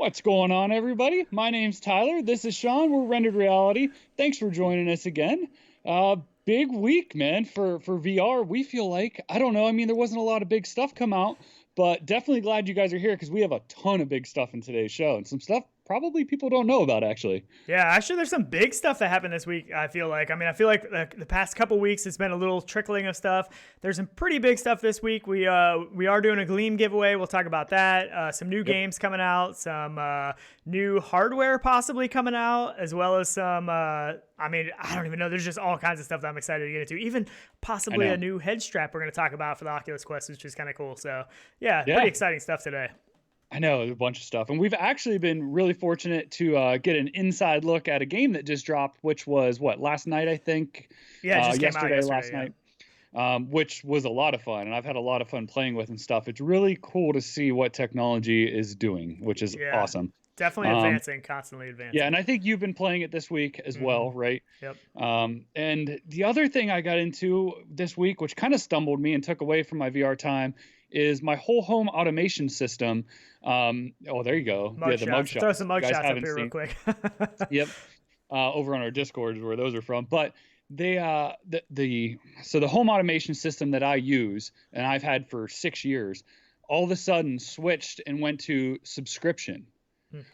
What's going on, everybody? My name's Tyler. This is Sean. We're Rendered Reality. Thanks for joining us again. Uh, Big week, man, for VR. We feel like, I don't know. I mean, there wasn't a lot of big stuff come out, but definitely glad you guys are here because we have a ton of big stuff in today's show and some stuff probably people don't know about, actually. Yeah, actually, there's some big stuff that happened this week. I feel like. I feel like the past couple weeks it's been a little trickling of stuff. There's some pretty big stuff this week. We are doing a Gleam giveaway. We'll talk about that. Some new games coming out. Some new hardware possibly coming out, as well as some. I don't even know. There's just all kinds of stuff that I'm excited to get into. Even possibly a new Headstrap we're going to talk about for the Oculus Quest, which is kind of cool. So yeah, pretty exciting stuff today. I know, a bunch of stuff. And we've actually been really fortunate to get an inside look at a game that just dropped, which was, last night, I think? Yeah, it just came out yesterday, last night, which was a lot of fun. And I've had a lot of fun playing with and stuff. It's really cool to see what technology is doing, which is awesome. Definitely advancing, constantly advancing. Yeah, and I think you've been playing it this week as well, right? Yep. And the other thing I got into this week, which kind of stumbled me and took away from my VR time, is my whole home automation system. There you go. The mug shots. Throw some mug shots up here real quick. Yep. Over on our Discord is where those are from. But they the home automation system that I use and I've had for 6 years, all of a sudden switched and went to subscription,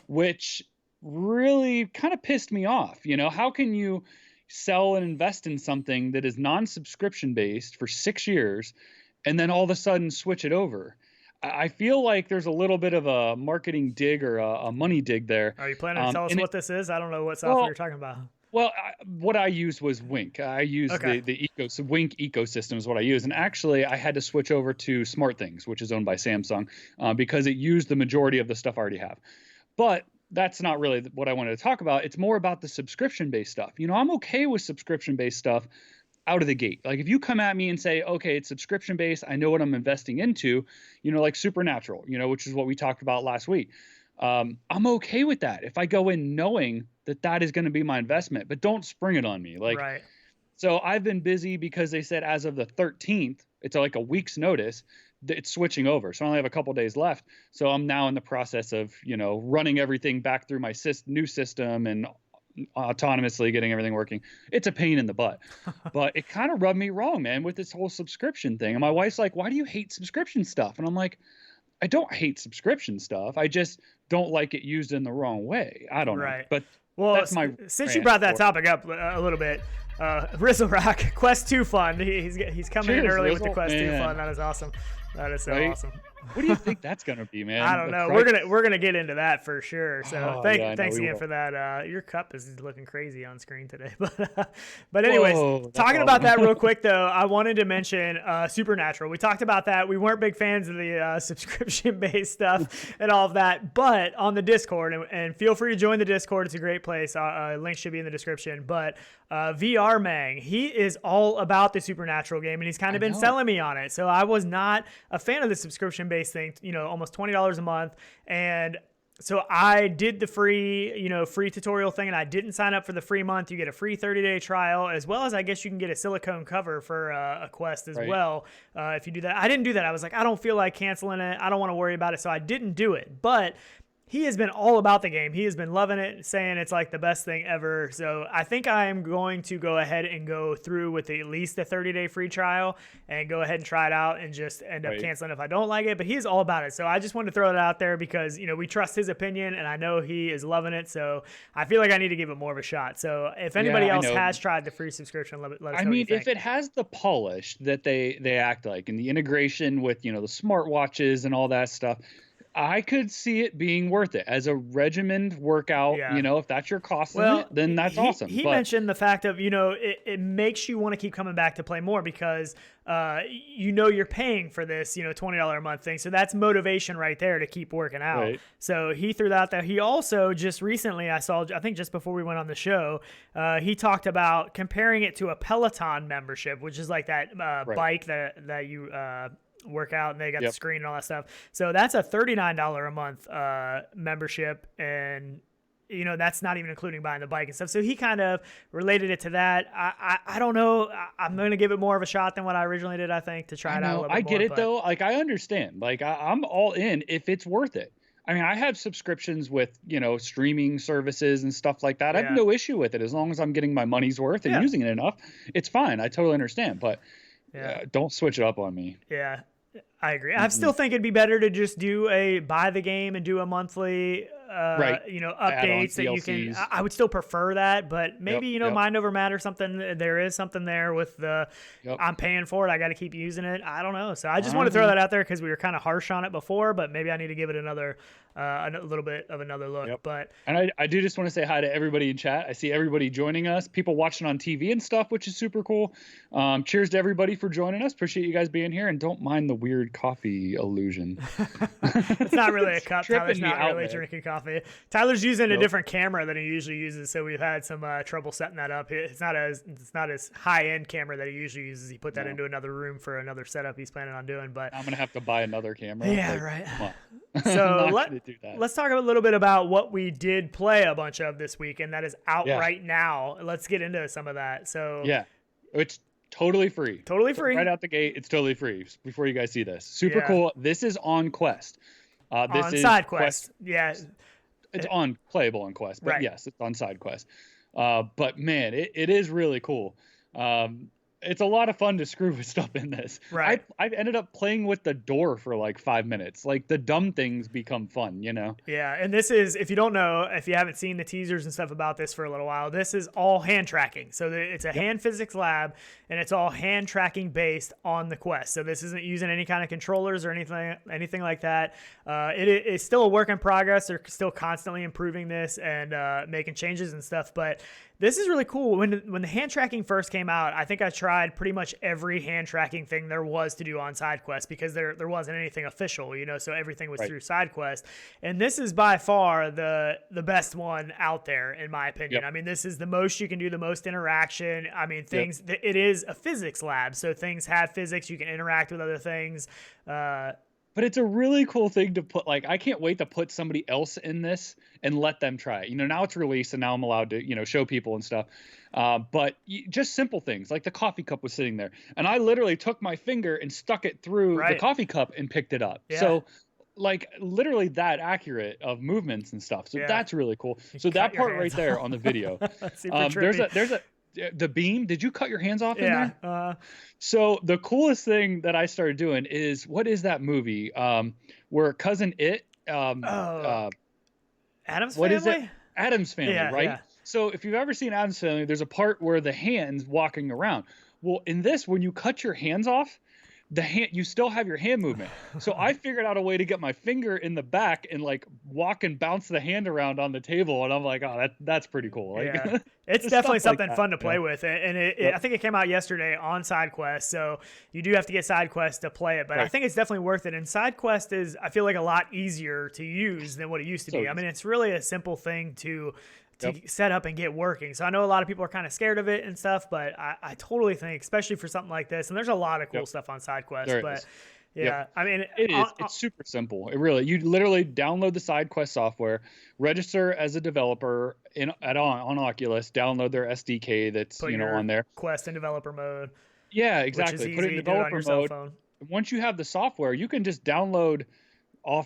which really kind of pissed me off. You know, how can you sell and invest in something that is non-subscription based for 6 years and then all of a sudden switch it over? I feel like there's a little bit of a marketing dig or a money dig there. Are you planning to tell us what this is? I don't know what software you're talking about. Well, what I used was Wink. I used the Wink ecosystem is what I use. And actually, I had to switch over to SmartThings, which is owned by Samsung, because it used the majority of the stuff I already have. But that's not really what I wanted to talk about. It's more about the subscription-based stuff. You know, I'm okay with subscription-based stuff out of the gate. Like if you come at me and say, okay, it's subscription based, I know what I'm investing into, you know, like Supernatural, you know, which is what we talked about last week. I'm okay with that if I go in knowing that that is going to be my investment, but don't spring it on me. Right. So I've been busy because they said as of the 13th, it's like a week's notice, it's switching over. So I only have a couple days left. So I'm now in the process of, you know, running everything back through my new system and autonomously getting everything working. It's a pain in the butt, but it kind of rubbed me wrong, man, with this whole subscription thing. And my wife's like, why do you hate subscription stuff? And I'm like, I don't hate subscription stuff. I just don't like it used in the wrong way. I don't know. But that's my since you brought that topic up a little bit, Rizzlerock, Quest 2 fund. He's coming in early with the Quest 2 fund. That is awesome. That is so awesome. What do you think that's gonna be, man? I don't know. We're gonna get into that for sure. So thanks again for that. Your cup is looking crazy on screen today, but anyways, talking about that real quick though, I wanted to mention Supernatural. We talked about that. We weren't big fans of the subscription based stuff and all of that, but on the Discord, and feel free to join the Discord. It's a great place. Link should be in the description. But VR Mang, he is all about the Supernatural game, and he's kind of been selling me on it. So I was not a fan of the subscription based thing, you know, almost $20 a month. And so I did the free tutorial thing, and I didn't sign up for the free month. You get a free 30-day trial, as well as I guess you can get a silicone cover for a Quest as well if you do that. I didn't do that. I was like, I don't feel like canceling it. I don't want to worry about it. So I didn't do it. But he has been all about the game. He has been loving it, saying it's like the best thing ever. So I think I am going to go ahead and go through with at least a 30-day free trial and go ahead and try it out and just end up canceling if I don't like it. But he's all about it. So I just wanted to throw it out there because, you know, we trust his opinion and I know he is loving it. So I feel like I need to give it more of a shot. So if anybody else has tried the free subscription, let us know. I mean, if it has the polish that they act like and the integration with, you know, the smartwatches and all that stuff, I could see it being worth it as a regimented workout. You know, if that's your cost limit, then that's awesome. He mentioned the fact of, you know, it makes you want to keep coming back to play more because, you know, you're paying for this, you know, $20 a month thing. So that's motivation right there to keep working out. So he threw that out there. He also just recently, I think just before we went on the show, he talked about comparing it to a Peloton membership, which is like that bike that you work out and they got the screen and all that stuff. So that's a $39 a month membership, and you know, that's not even including buying the bike and stuff. So he kind of related it to that. I don't know. I'm going to give it more of a shot than what I originally did, I think, to try it out a little bit more. I get it, though. Like, I understand. Like, I'm all in if it's worth it. I mean, I have subscriptions with, streaming services and stuff like that. I have Yeah. no issue with it as long as I'm getting my money's worth and using it enough. It's fine. I totally understand, but don't switch it up on me. Yeah, I agree. I still think it'd be better to just buy the game and do a monthly, updates that you can. I would still prefer that, but maybe mind over matter something. There is something there with the I'm paying for it. I got to keep using it. I don't know. So I just want to throw that out there because we were kind of harsh on it before, but maybe I need to give it a little bit of another look. But I do just want to say hi to everybody in chat. I see everybody joining us, people watching on TV and stuff, which is super cool. Cheers to everybody for joining us. Appreciate you guys being here, and don't mind the weird coffee illusion. It's not really a cup. Tyler's not really drinking coffee. Tyler's using a different camera than he usually uses, so we've had some trouble setting that up. It's not as high end camera that he usually uses. He put that into another room for another setup he's planning on doing. But I'm gonna have to buy another camera. Yeah, right. So let's talk a little bit about what we did play a bunch of this week, and that is out right now. Let's get into some of that. So it's totally free. Totally free. Right out the gate, it's totally free. Before you guys see this, super cool. This is on Quest. This on is Side Quest. Yeah. It's playable on Quest, but yes, it's on Side Quest. But man, it is really cool. It's a lot of fun to screw with stuff in this. Right. I've ended up playing with the door for like 5 minutes. Like the dumb things become fun, Yeah, and this is, if you don't know, if you haven't seen the teasers and stuff about this for a little while, this is all hand tracking. So it's a hand physics lab, and it's all hand tracking based on the Quest. So this isn't using any kind of controllers or anything like that. It's still a work in progress. They're still constantly improving this and making changes and stuff, but this is really cool. When the hand tracking first came out, I think I tried pretty much every hand tracking thing there was to do on SideQuest because there wasn't anything official, so everything was through SideQuest. And this is by far the best one out there, in my opinion. I mean, this is the most you can do, the most interaction. I mean, it is a physics lab, so things have physics. You can interact with other things. But it's a really cool thing to put, I can't wait to put somebody else in this and let them try it. Now it's released and now I'm allowed to, show people and stuff. But just simple things like the coffee cup was sitting there and I literally took my finger and stuck it through the coffee cup and picked it up. Yeah. So literally that accurate of movements and stuff. So that's really cool. So that part right there on the video, there's the beam. Did you cut your hands off in there? So the coolest thing that I started doing is, what is that movie where Cousin It? Addams What Family? is it? Addams Family, right? Yeah. So if you've ever seen Addams Family, there's a part where the hand's walking around. Well, in this, when you cut your hands off, you still have your hand movement. So I figured out a way to get my finger in the back and walk and bounce the hand around on the table. And I'm like, oh, that's pretty cool. It's definitely something fun to play with. And I think it came out yesterday on SideQuest. So you do have to get SideQuest to play it, but I think it's definitely worth it. And SideQuest is, I feel like, a lot easier to use than what it used to be. I mean, it's really a simple thing to set up and get working. So I know a lot of people are kind of scared of it and stuff, but I totally think, especially for something like this, and there's a lot of cool stuff on SideQuest, but I mean, it's super simple. You literally download the SideQuest software, register as a developer on Oculus, download their SDK that's, on there. Quest in developer mode. Yeah, exactly. Put it in developer mode. Once you have the software, you can just download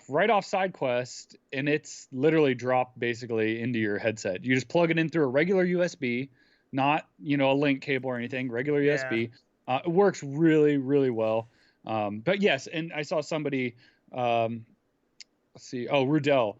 right off SideQuest, and it's literally dropped basically into your headset. You just plug it in through a regular USB, not a link cable or anything, regular USB. It works really, really well. But yes, and I saw somebody, let's see, Rudell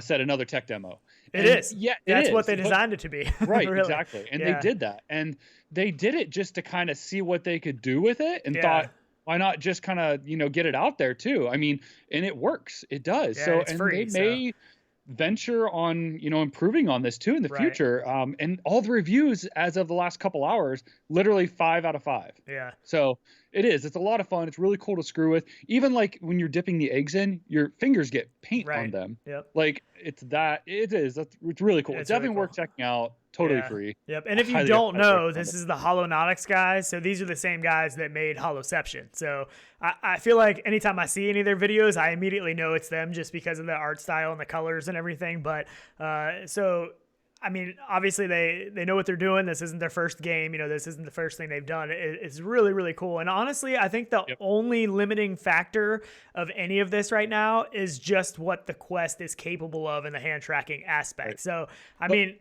said another tech demo. It is. Yeah, that's what they designed it to be. Right, really. Exactly. And they did that. And they did it just to kind of see what they could do with it, and thought, why not just kind of, get it out there too? I mean, and it works. It does. Yeah, so, it's and free, they may venture on, improving on this too in the future. And all the reviews as of the last couple hours, literally 5 out of 5. Yeah. So it's a lot of fun. It's really cool to screw with. Even when you're dipping the eggs in, your fingers get paint on them. Yep. It's really cool. It's definitely really worth checking out. Totally free. Yep. And if you don't know, this is the Holonautics guys. So these are the same guys that made Holoception. So I feel like anytime I see any of their videos, I immediately know it's them just because of the art style and the colors and everything. But so I mean, obviously they know what they're doing. This isn't their first game. This isn't the first thing they've done. It's really, really cool. And honestly, I think the only limiting factor of any of this right now is just what the Quest is capable of in the hand tracking aspect. Right. So, I mean,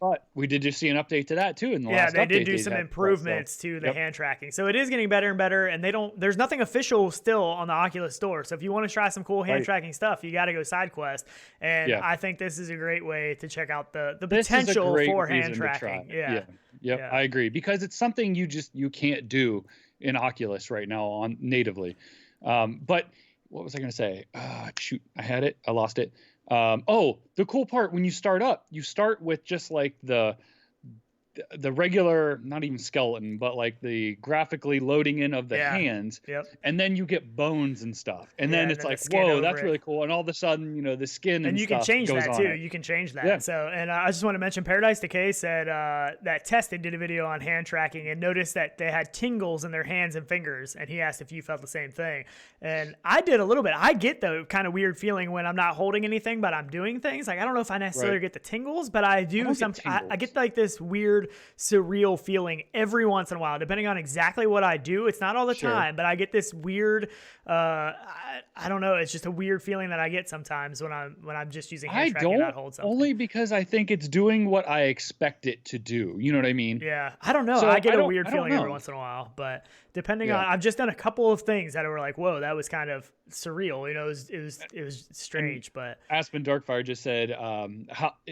but we did just see an update to that too in the last update. Yeah, they did do some improvements to the hand tracking. So it is getting better and better, and there's nothing official still on the Oculus store. So if you want to try some cool hand tracking stuff, you got to go side quest. And I think this is a great way to check out the potential for hand tracking. Yeah, I agree, because it's something you can't do in Oculus right now on natively. But what was I going to say? Shoot, I had it. I lost it. The cool part, when you start up, you start with just like the regular, not even skeleton, but like the graphically loading in of the hands. And then you get bones and stuff. And then it's like, whoa, that's really cool. And all of a sudden, the skin and you stuff can change goes that on too. it. You can change that. So, and I just want to mention Paradise Decay said that Tested did a video on hand tracking and noticed that they had tingles in their hands and fingers. And he asked if you felt the same thing. And I did a little bit. I get the kind of weird feeling when I'm not holding anything, but I'm doing things. Like, I don't know if I necessarily get the tingles, but I do. I get like this weird, surreal feeling every once in a while, depending on exactly what I do. It's not all the time, but I get this weird, I don't know. It's just a weird feeling that I get sometimes when I'm just using hand tracking and not hold something. Only because I think it's doing what I expect it to do. You know what I mean? Yeah. I don't know. So I get a weird feeling every once in a while, but depending on, I've just done a couple of things that were like, whoa, that was kind of surreal. It was strange. And but Aspen Darkfire just said,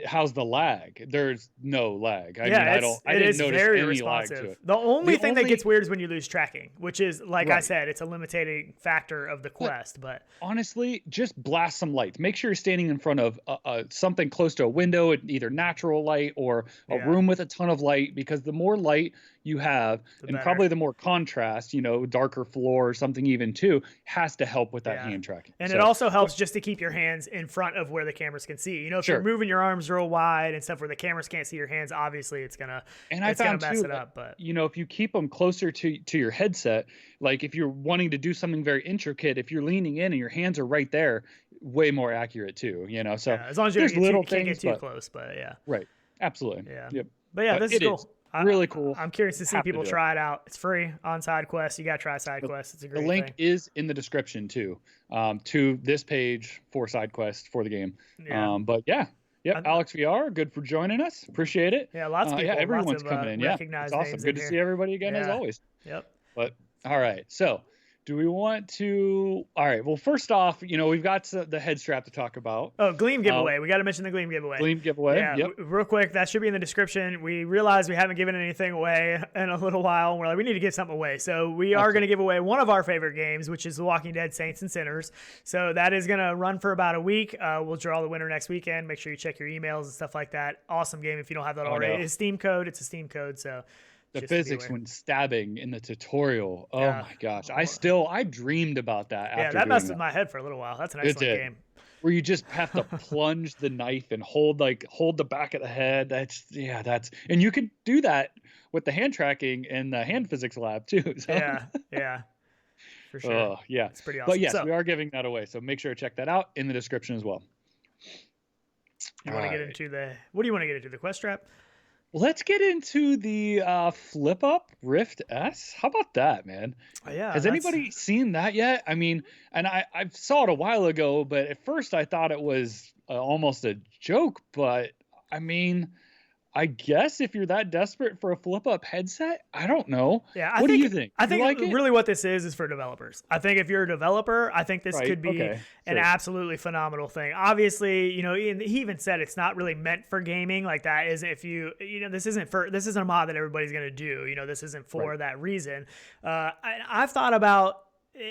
how's the lag? There's no lag. I didn't notice very any responsive. lag to it. The only thing that gets weird is when you lose tracking, which is, like I said, it's a limiting factor of the Quest. But honestly, just blast some lights. Make sure you're standing in front of something close to a window, either natural light or a room with a ton of light, because the more light you have, and probably the more contrast, darker floor or something even too, has to help with that hand tracking. And it also helps just to keep your hands in front of where the cameras can see. If you're moving your arms real wide and stuff where the cameras can't see your hands, obviously it's gonna mess it up. But if you keep them closer to your headset, like if you're wanting to do something very intricate, if you're leaning in and your hands are right there, way more accurate too. So as long as you can't get too close, but right, absolutely, But this is cool. Really cool. I'm curious to see people try it out. It's free on SideQuest. You got to try SideQuest. It's a great thing. The link is in the description too, to this page for SideQuest for the game. Alex VR, good for joining us. Appreciate it. Yeah, lots of people. Everyone's coming in. It's awesome. Good to see everybody again as always. But all right, so do we want to? All right. Well, first off, we've got the head strap to talk about. Oh, Gleam giveaway. We got to mention the Gleam giveaway. Gleam giveaway. Yeah. Real quick, that should be in the description. We realize we haven't given anything away in a little while. We're like, we need to give something away. So we are going to give away one of our favorite games, which is The Walking Dead: Saints and Sinners. So that is going to run for about a week. We'll draw the winner next weekend. Make sure you check your emails and stuff like that. Awesome game if you don't have that already. No. It's Steam code. It's a Steam code. So. The physics when stabbing in the tutorial. Oh my gosh. I dreamed about that after that messed with my head for a little while. That's an excellent game. Where you just have to plunge the knife and hold the back of the head. And you can do that with the hand tracking in the hand physics lab too. So. Yeah. For sure. It's pretty awesome. But yes, we are giving that away. So make sure to check that out in the description as well. You want to get into what do you want to get into? The Quest strap? Let's get into the flip up Rift S. How about that, man? Has anybody seen that yet? I mean, and I saw it a while ago, but at first I thought it was almost a joke. But I mean, I guess if you're that desperate for a flip up headset, I don't know. What do you think? I think really what this is for developers. I think if you're a developer, I think this could be an absolutely phenomenal thing. Obviously, he even said it's not really meant for gaming. Like that is if this isn't a mod that everybody's going to do. This isn't for that reason. I've thought about,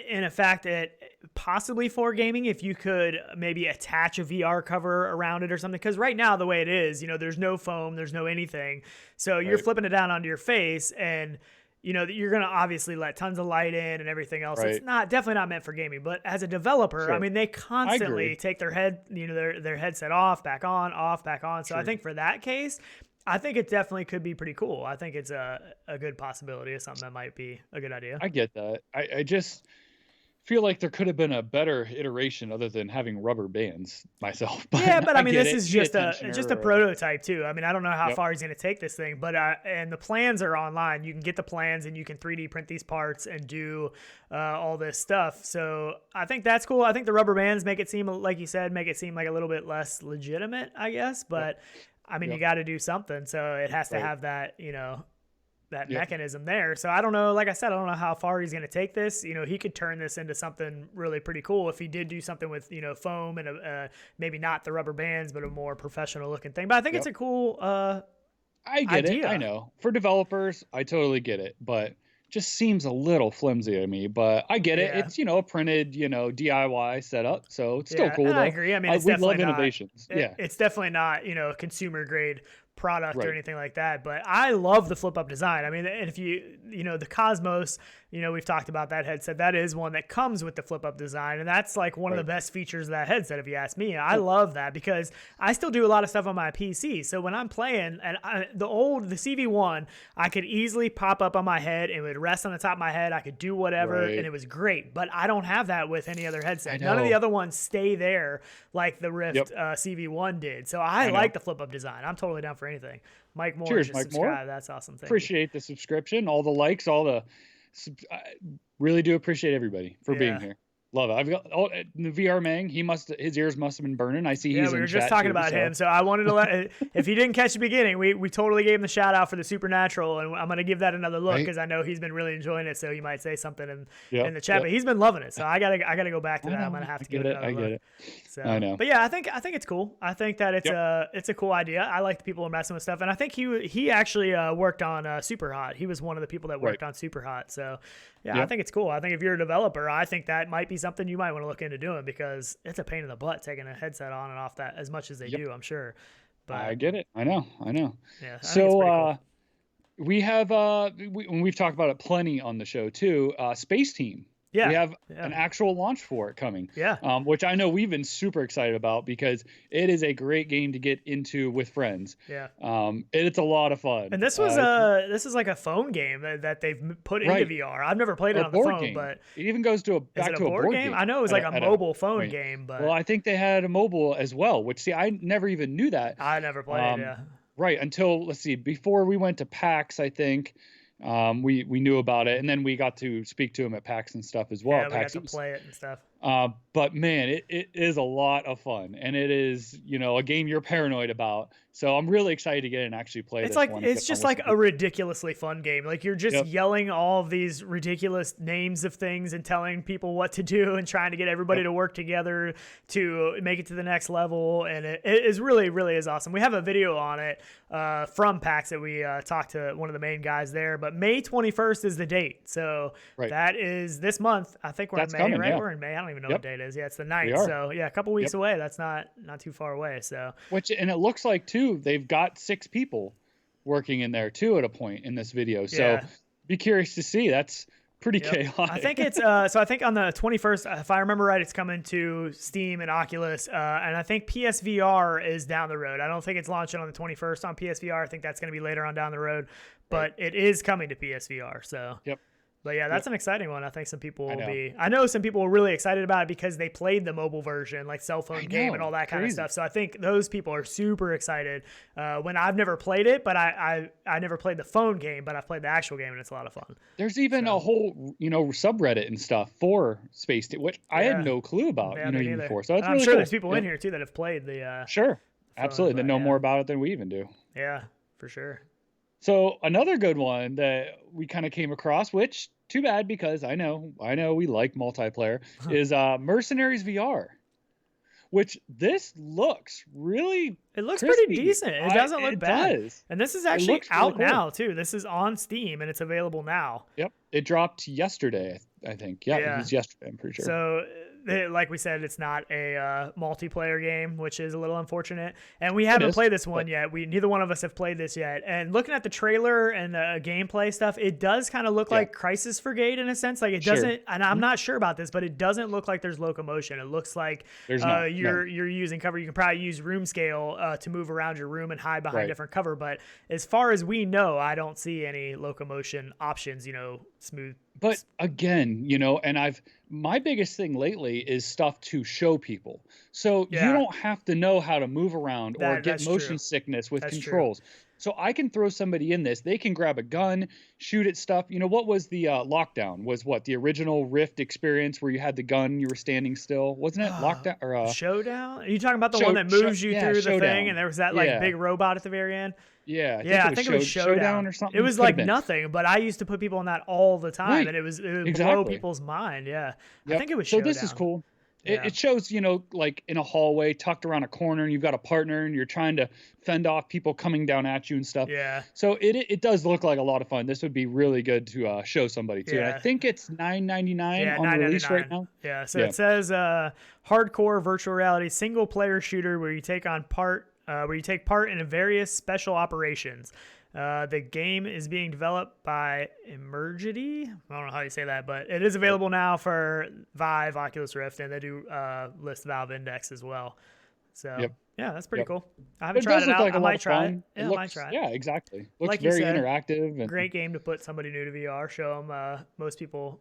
in effect, it possibly for gaming, if you could maybe attach a VR cover around it or something, because right now the way it is, there's no foam, there's no anything, so you're flipping it down onto your face, and you're going to obviously let tons of light in and everything else. It's definitely not meant for gaming, but as a developer, I mean, they constantly take their their headset off, back on, off, back on. So I think for that case, I think it definitely could be pretty cool. I think it's a good possibility of something that might be a good idea. I get that. I just, feel like there could have been a better iteration other than having rubber bands myself. But yeah, but I mean, this it. is just a prototype too. I mean, I don't know how Yep. far he's going to take this thing, but and the plans are online. You can get the plans and you can 3D print these parts and do all this stuff. So I think that's cool. I think the rubber bands make it seem, like you said, make it seem like a little bit less legitimate, I guess. But I mean, you got to do something, so it has to have that, that mechanism there. So I don't know, like I said, I don't know how far he's going to take this. He could turn this into something really pretty cool if he did do something with, foam and maybe not the rubber bands, but a more professional looking thing. But I think it's a cool I get idea. it. I know. For developers, I totally get it, but just seems a little flimsy to me, but I get it. It's, a printed, DIY setup. So it's still cool though. I agree. I mean, we love innovations. It's definitely not, a consumer grade product or anything like that, but I love the flip up design. I mean, and if the Cosmos, we've talked about that headset. That is one that comes with the flip up design, and that's like one of the best features of that headset, if you ask me. I love that because I still do a lot of stuff on my PC. So when I'm playing, and the CV1, I could easily pop up on my head and it would rest on the top of my head. I could do whatever, and it was great. But I don't have that with any other headset. None of the other ones stay there like the Rift CV1 did. So I like the flip up design. I'm totally down for anything. Mike Moore, cheers, Mike Moore. That's awesome. Appreciate the subscription, all the likes, I really do appreciate everybody for being here. Love it. I've got the VR Mang. His ears must have been burning. I see he's in chat. We were just talking about him, so I wanted to if he didn't catch the beginning, we totally gave him the shout out for the Supernatural, and I'm gonna give that another look because I know he's been really enjoying it. So he might say something in the chat, but he's been loving it. So I gotta go back to that. I'm gonna have to give it another look. I get it. So, I know. But yeah, I think it's cool. I think that it's a cool idea. I like the people who are messing with stuff, and I think he actually worked on Super Hot. He was one of the people that worked on Super Hot. So. Yeah, I think it's cool. I think if you're a developer, I think that might be something you might want to look into doing because it's a pain in the butt taking a headset on and off that as much as they do, I'm sure. But I get it. I know. Yeah. So cool. We have we've talked about it plenty on the show too. Space Team. Yeah, we have an actual launch for it coming. Yeah, which I know we've been super excited about because it is a great game to get into with friends. Yeah, it's a lot of fun. And this was this is like a phone game that they've put into VR. I've never played it on the phone, but it even goes to a board game. I know it was like a mobile phone game, but I think they had a mobile as well. Which I never even knew that. I never played. Right until before we went to PAX, I think. We knew about it, and then we got to speak to him at PAX and stuff as well. Yeah, we got to play it and stuff. But man, it is a lot of fun, and it is a game you're paranoid about. So I'm really excited to get in and actually play this one. It's just like a ridiculously fun game. Like you're just yelling all of these ridiculous names of things and telling people what to do and trying to get everybody to work together to make it to the next level. And it is really, really is awesome. We have a video on it from PAX that we talked to one of the main guys there. But May 21st is the date. So that is this month. I think we're in May, coming, right? We're in May. I don't even know what date it is. Yeah, it's the 9th. So yeah, a couple weeks away. That's not too far away. So and it looks like too they've got 6 people working in there too at a point in this video. So be curious to see. That's pretty chaotic. I think it's so I think on the 21st, if I remember right, it's coming to Steam and Oculus, and I think PSVR is down the road. I don't think it's launching on the 21st on PSVR. I think that's going to be later on down the road, but it is coming to PSVR. So But yeah, that's an exciting one. I think some people will be. I know some people were really excited about it because they played the mobile version, like cell phone game and all that kind of stuff. So I think those people are super excited. When I've never played it, but I never played the phone game, but I've played the actual game and it's a lot of fun. There's even a whole subreddit and stuff for Space Team, which I had no clue about even before. So that's I'm really sure cool. There's people in here too that have played the. Absolutely, that know more about it than we even do. Yeah, for sure. So another good one that we kind of came across, which too bad because I know we like multiplayer, is Mercenaries VR, which this looks really It looks crispy. Pretty decent. It doesn't look bad. Does. And this is actually out really cool. now too. This is on Steam and it's available now. Yep. It dropped yesterday, I think. Yeah, it was yesterday, I'm pretty sure. So like we said, it's not a multiplayer game, which is a little unfortunate. And we haven't played this one yet. Neither one of us have played this yet. And looking at the trailer and the gameplay stuff, it does kind of look like Crisis Brigade in a sense. Like it doesn't, and I'm not sure about this, but it doesn't look like there's locomotion. It looks like you're using cover. You can probably use room scale to move around your room and hide behind different cover. But as far as we know, I don't see any locomotion options. Smooth But again, and my biggest thing lately is stuff to show people. So you don't have to know how to move around or get motion sickness with controls. So I can throw somebody in this. They can grab a gun, shoot at stuff. What was the Lockdown? Was what the original Rift experience where you had the gun, you were standing still, wasn't it? Lockdown or Showdown? Are you talking about the one that moves you through the thing, and there was that like big robot at the very end? Yeah, I think it was Showdown or something. It was like nothing, but I used to put people in that all the time, and it would blow people's mind. Yeah, I think it was Showdown. So this is cool. It shows, like in a hallway tucked around a corner, and you've got a partner, and you're trying to fend off people coming down at you and stuff. Yeah. So it does look like a lot of fun. This would be really good to show somebody too. And I think it's $9.99 on release right now. Yeah. So it says hardcore virtual reality single player shooter where you take part in various special operations. The game is being developed by Emergity. I don't know how you say that, but it is available now for Vive, Oculus Rift, and they do list Valve Index as well. So yeah, that's pretty cool. I haven't tried it out. I might try it. Yeah, I might try it. Yeah, exactly. Looks like very interactive. And great game to put somebody new to VR. Show them most people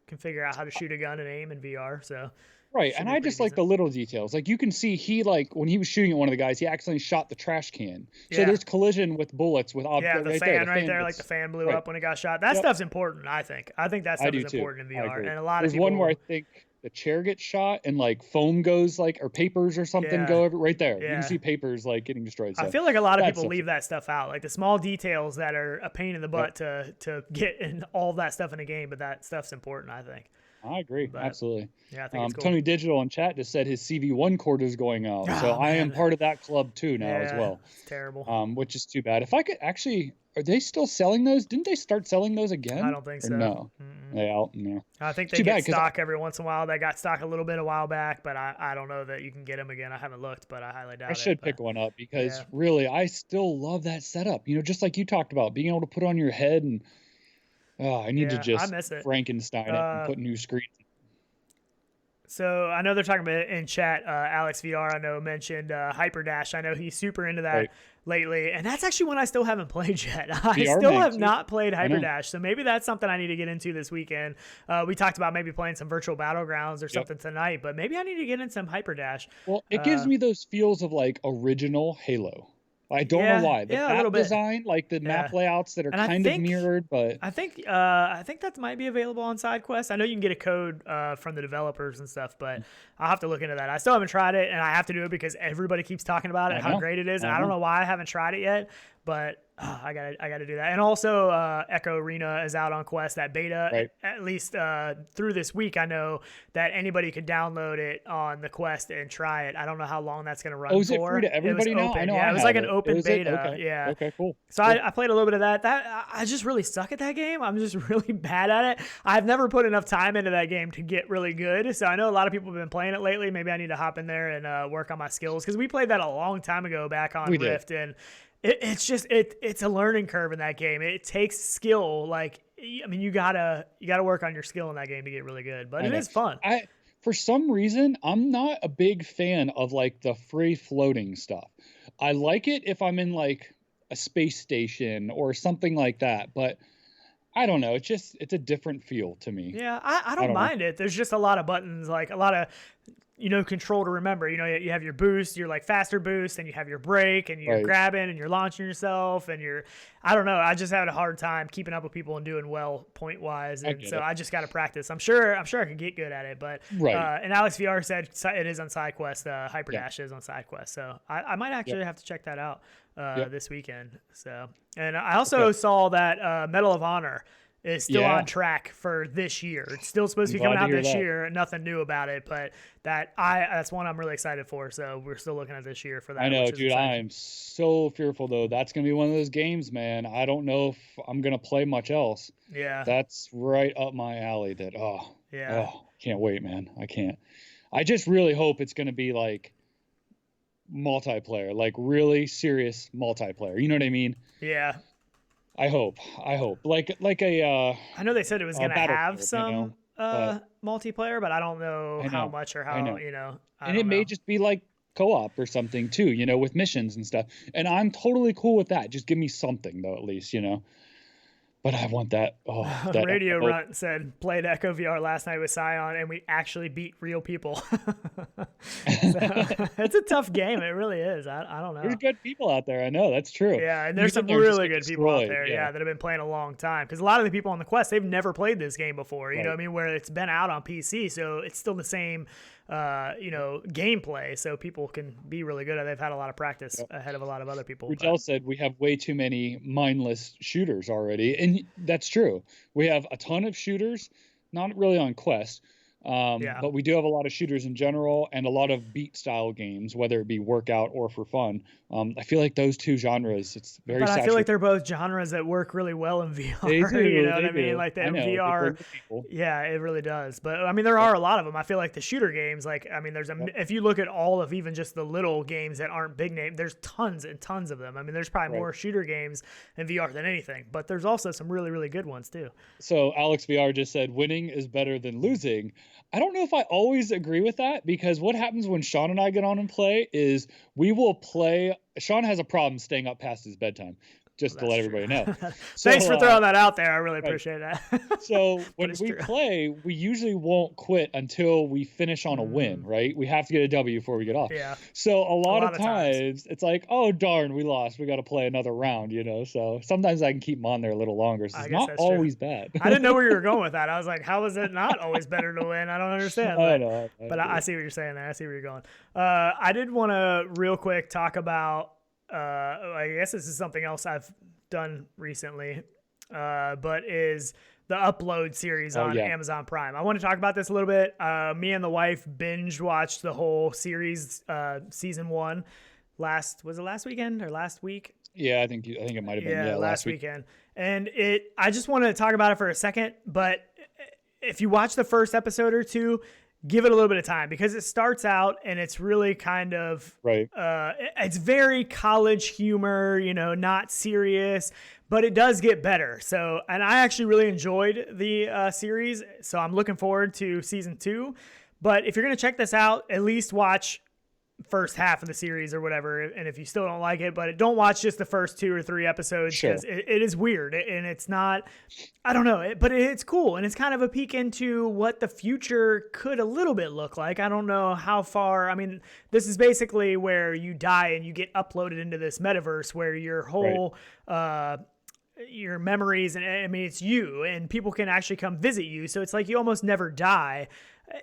can figure out how to shoot a gun and aim in VR. So. Right, and I just like the little details. Like you can see he when he was shooting at one of the guys, he accidentally shot the trash can. So there's collision with bullets with objects. Yeah, the fan right there, like the fan blew up when it got shot. That stuff's important, I think. I think that stuff is important in VR. And a lot of people. There's one where I think the chair gets shot and like foam goes or papers or something go over right there. You can see papers getting destroyed. So I feel like a lot of people leave that stuff out, like the small details that are a pain in the butt to get in all that stuff in a game, but that stuff's important, I think. I agree. Absolutely. Yeah, I think it's cool. Tony Digital in chat just said his CV1 cord is going out. So I am part of that club too now as well. It's terrible. Which is too bad. If I could actually, are they still selling those? Didn't they start selling those again? I don't think so. No. No. I think they get stock every once in a while. They got stock a little bit a while back, but I don't know that you can get them again. I haven't looked, but I highly doubt it. I should pick one up because really, I still love that setup. Just like you talked about, being able to put on your head and I need to just Frankenstein it and put new screens. So I know they're talking about it in chat. Alex VR, I know, mentioned Hyperdash. I know he's super into that lately, and that's actually one I still haven't played yet. I still have not played Hyperdash, so maybe that's something I need to get into this weekend. We talked about maybe playing some virtual battlegrounds or something tonight, but maybe I need to get in some Hyperdash. Well, it gives me those feels of like original Halo. I don't know why. The map design, like the map layouts that are kind of mirrored, but I think that might be available on SideQuest. I know you can get a code from the developers and stuff, but I'll have to look into that. I still haven't tried it, and I have to do it because everybody keeps talking about it, how great it is. And I don't know why I haven't tried it yet, but I gotta do that. And also Echo Arena is out on Quest, that beta, at least through this week. I know that anybody could download it on the Quest and try it. I don't know how long that's going to run for. Is it free to everybody now? I know it was like an open beta. Yeah. Okay, cool. So I played a little bit of that. I just really suck at that game. I'm just really bad at it. I've never put enough time into that game to get really good. So I know a lot of people have been playing it lately. Maybe I need to hop in there and work on my skills, because we played that a long time ago back on Rift, and it's a learning curve in that game. It takes skill. Like, I mean, you gotta work on your skill in that game to get really good, but it is fun. For some reason, I'm not a big fan of like the free floating stuff. I like it if I'm in like a space station or something like that, but I don't know. It's a different feel to me. Yeah, I don't mind it. There's just a lot of buttons, like a lot of, control to remember. You have your boost, your like faster boost, and you have your brake, and you're grabbing, and you're launching yourself, and I don't know. I just had a hard time keeping up with people and doing well point wise, and so I just got to practice. I'm sure I could get good at it, but and Alex VR said it is on SideQuest. Hyperdash is on SideQuest, so I might actually have to check that out this weekend. So, and I also saw that Medal of Honor is still on track for this year. It's still supposed to be coming out this year. Nothing new about it, but that's one I'm really excited for. So we're still looking at this year for that. I know, dude. I'm so fearful though. That's gonna be one of those games, man. I don't know if I'm gonna play much else. Yeah, that's right up my alley. Can't wait, man. I can't. I just really hope it's gonna be like multiplayer, like really serious multiplayer. You know what I mean? Yeah. I hope like a I know they said it was going to have some multiplayer, but I don't know how much or how, and it may just be like co-op or something too, with missions and stuff. And I'm totally cool with that. Just give me something though, at least, But but I want that. Oh, that Radio Runt said, played Echo VR last night with Scion, and we actually beat real people. So, it's a tough game. It really is. I don't know. There's good people out there. I know. That's true. Yeah, and there's some really good people out there, that have been playing a long time. Because a lot of the people on the Quest, they've never played this game before. You know what I mean? Where it's been out on PC, so it's still the same gameplay, so people can be really good at it. They've had a lot of practice ahead of a lot of other people. Rigel said we have way too many mindless shooters already, and that's true. We have a ton of shooters, not really on Quest, but we do have a lot of shooters in general and a lot of beat style games, whether it be workout or for fun. I feel like those two genres, it's very saturated. I feel like they're both genres that work really well in VR. They do, you know what I mean? Like the VR. Yeah, it really does. But I mean, there are a lot of them. I feel like the shooter games, there's if you look at all of even just the little games that aren't big name, there's tons and tons of them. I mean, there's probably more shooter games in VR than anything, but there's also some really, really good ones too. So Alex VR just said winning is better than losing. I don't know if I always agree with that, because what happens when Sean and I get on and play is we will play. Sean has a problem staying up past his bedtime, just to let everybody know. Thanks for throwing that out there. I really appreciate that. So when we play, we usually won't quit until we finish on a win, right? We have to get a W before we get off. Yeah. So a lot of times it's like, oh, darn, we lost. We got to play another round, So sometimes I can keep them on there a little longer. So it's not always bad. I didn't know where you were going with that. I was like, how is it not always better to win? I don't understand. I know. I see what you're saying there. I see where you're going. I did want to real quick talk about, I guess this is something else I've done recently, but is the Upload series on Amazon Prime. I want to talk about this a little bit. Me and the wife binge watched the whole series, season 1. Was it last weekend or last week? Yeah, I think it might have been. Yeah, last weekend. And I just want to talk about it for a second, but if you watch the first episode or two, give it a little bit of time, because it starts out and it's really kind of it's very college humor, not serious, but it does get better. So, and I actually really enjoyed the series, so I'm looking forward to season 2. But if you're going to check this out, at least watch first half of the series or whatever, and if you still don't like it, but don't watch just the first 2 or 3 episodes, because it is weird, and it's not, I don't know, but it's cool, and it's kind of a peek into what the future could a little bit look like. I don't know how far. I mean, this is basically where you die and you get uploaded into this metaverse where your whole your memories, and I mean, it's you, and people can actually come visit you, so it's like you almost never die.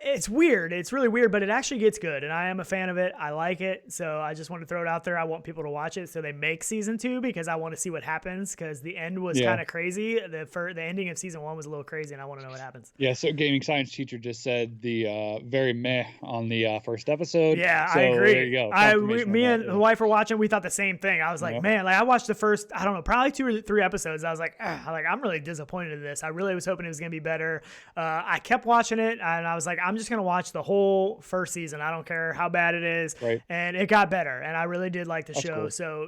It's weird. It's really weird, but it actually gets good, and I am a fan of it. I like it, so I just want to throw it out there. I want people to watch it so they make season 2, because I want to see what happens, because the end was kind of crazy. The ending of season 1 was a little crazy, and I want to know what happens. Yeah, so Gaming Science Teacher just said the very meh on the first episode. Yeah, so I agree. There you go. Me and the wife were watching. We thought the same thing. I was like, man, I watched the first, I don't know, probably 2 or 3 episodes. I was like, I'm really disappointed in this. I really was hoping it was going to be better. I kept watching it, and I was like, I'm just going to watch the whole first season. I don't care how bad it is. And it got better, and I really did like the show. Cool. So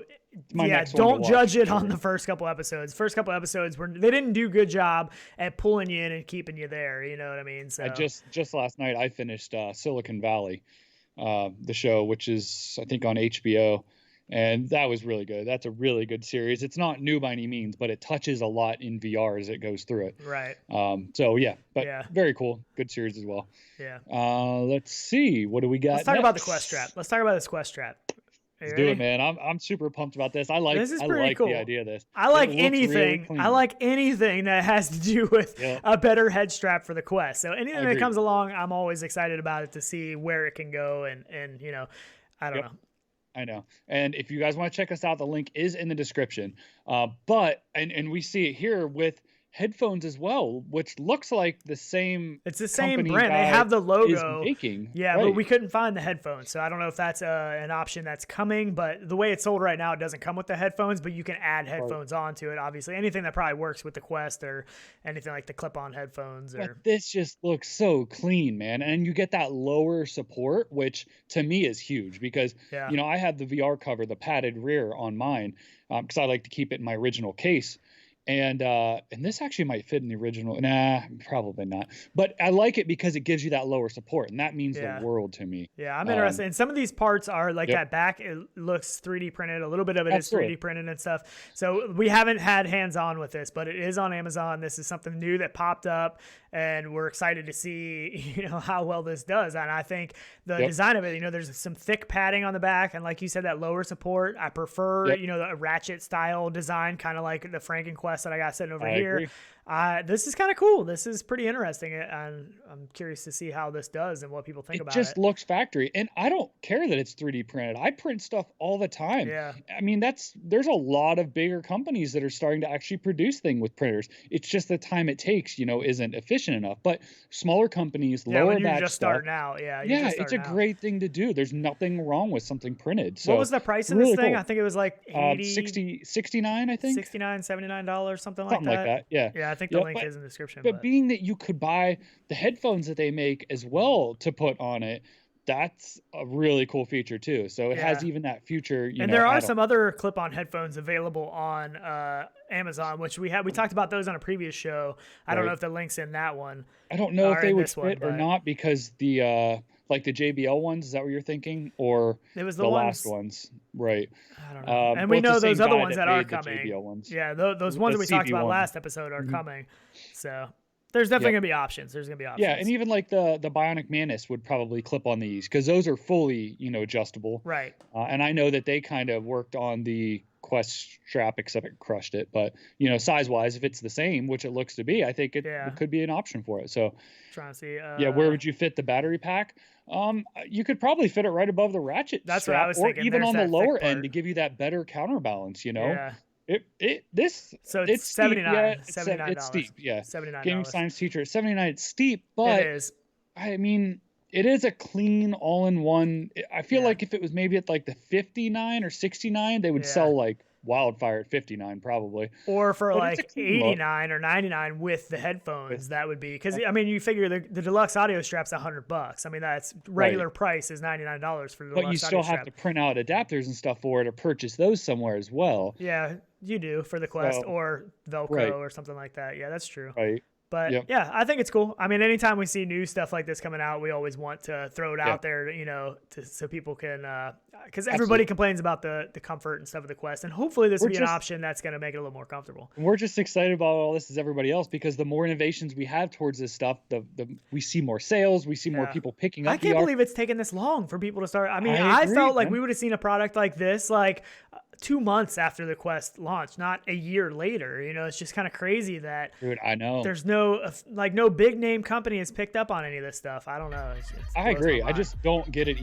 don't judge it on the first couple episodes. First couple episodes they didn't do a good job at pulling you in and keeping you there. You know what I mean? So just last night I finished Silicon Valley, the show, which is I think on HBO. And that was really good. That's a really good series. It's not new by any means, but it touches a lot in VR as it goes through it. Right. Very cool. Good series as well. Yeah. Let's see. What do we got? Let's talk about the Quest Strap. Let's talk about this Quest Strap. Let's do it, man. I'm super pumped about this. I like cool. The idea of this. I like anything. Really I like anything that has to do with a better head strap for the Quest. So anything that comes along, I'm always excited about it to see where it can go, and I don't know. I know. And if you guys want to check us out, the link is in the description. But we see it here with headphones as well, which looks like the same. It's the same brand. They have the logo. Making, but we couldn't find the headphones, so I don't know if that's an option that's coming. But the way it's sold right now, it doesn't come with the headphones, but you can add headphones onto it. Obviously, anything that probably works with the Quest or anything like the clip-on headphones. But this just looks so clean, man, and you get that lower support, which to me is huge because I had the VR cover, the padded rear on mine, because I like to keep it in my original case. And this actually might fit in the original. Nah, probably not. But I like it because it gives you that lower support, and that means the world to me. Yeah, I'm interested. And some of these parts are like that back. It looks 3D printed. A little bit of it is 3D printed and stuff. So we haven't had hands-on with this, but it is on Amazon. This is something new that popped up, and we're excited to see, how well this does. And I think the design of it, there's some thick padding on the back, and like you said, that lower support. I prefer, the ratchet style design, kind of like the FrankenQuest that I got sitting over here. Agree. This is kind of cool. This is pretty interesting, and I'm curious to see how this does and what people think about it. It just looks factory, and I don't care that it's 3D printed. I print stuff all the time. Yeah. I mean, there's a lot of bigger companies that are starting to actually produce things with printers. It's just the time it takes, isn't efficient enough. But smaller companies, lower when you're batch just stuff, starting out, it's a great thing to do. There's nothing wrong with something printed. So what was the price of this thing? Cool. I think it was like 69, I think. $69, $79, something like that. Yeah. Yeah, I think the link is in the description. But being that you could buy the headphones that they make as well to put on it, that's a really cool feature too. So it has even that future. And there are some other clip-on headphones available on Amazon, which we talked about those on a previous show. I don't know if the link's in that one. I don't know if they would fit or not, because the like the JBL ones, is that what you're thinking? Or it was the last ones, right? I don't know. And we know those other ones that are coming. JBL ones. Yeah, those ones that we talked about last episode are coming. So there's definitely going to be options. There's going to be options. Yeah, and even like the Bionic Manus would probably clip on these, because those are fully, adjustable. Right. And I know that they kind of worked on the Quest strap, except it crushed it. But, size-wise, if it's the same, which it looks to be, I think it could be an option for it. So, trying to see. Where would you fit the battery pack? You could probably fit it right above the ratchet strap, what I was thinking. Or even on the lower end to give you that better counterbalance, Yeah. So it's $79. It's steep, yeah. $79. Gaming science teacher at $79. It's steep, but it is. I mean, it is a clean all-in-one. I feel like if it was maybe at like the 59 or 69, they would sell like wildfire at 59 probably. Or for like 89 or 99 with the headphones, that would be, because I mean, you figure the deluxe audio strap's $100. I mean, that's regular price is $99 for the deluxe. But you still have to print out adapters and stuff for it, or purchase those somewhere as well. Yeah, you do for the Quest or Velcro or something like that. Yeah, that's true. Right. But yeah, I think it's cool. I mean, anytime we see new stuff like this coming out, we always want to throw it out there, so people can, because everybody complains about the comfort and stuff of the Quest, and hopefully this will be an option that's going to make it a little more comfortable. We're just excited about all this as everybody else, because the more innovations we have towards this stuff, we see more sales, we see more people picking up. I can't believe it's taken this long for people to start. I mean, I felt like we would have seen a product like this, like 2 months after the Quest launched, not a year later. It's just kind of crazy that I know there's no big name company has picked up on any of this stuff. I don't know. I agree. I just don't get it.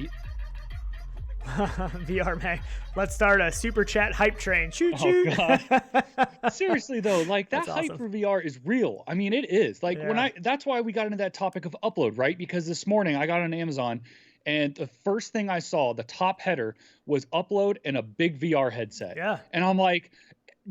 VR Mag. Let's start a super chat hype train. Choo choo. Oh, God. Seriously though, like that hype for VR is real. I mean, it is. Like that's why we got into that topic of upload, right? Because this morning I got on Amazon, and the first thing I saw, the top header was upload and a big VR headset. Yeah. And I'm like,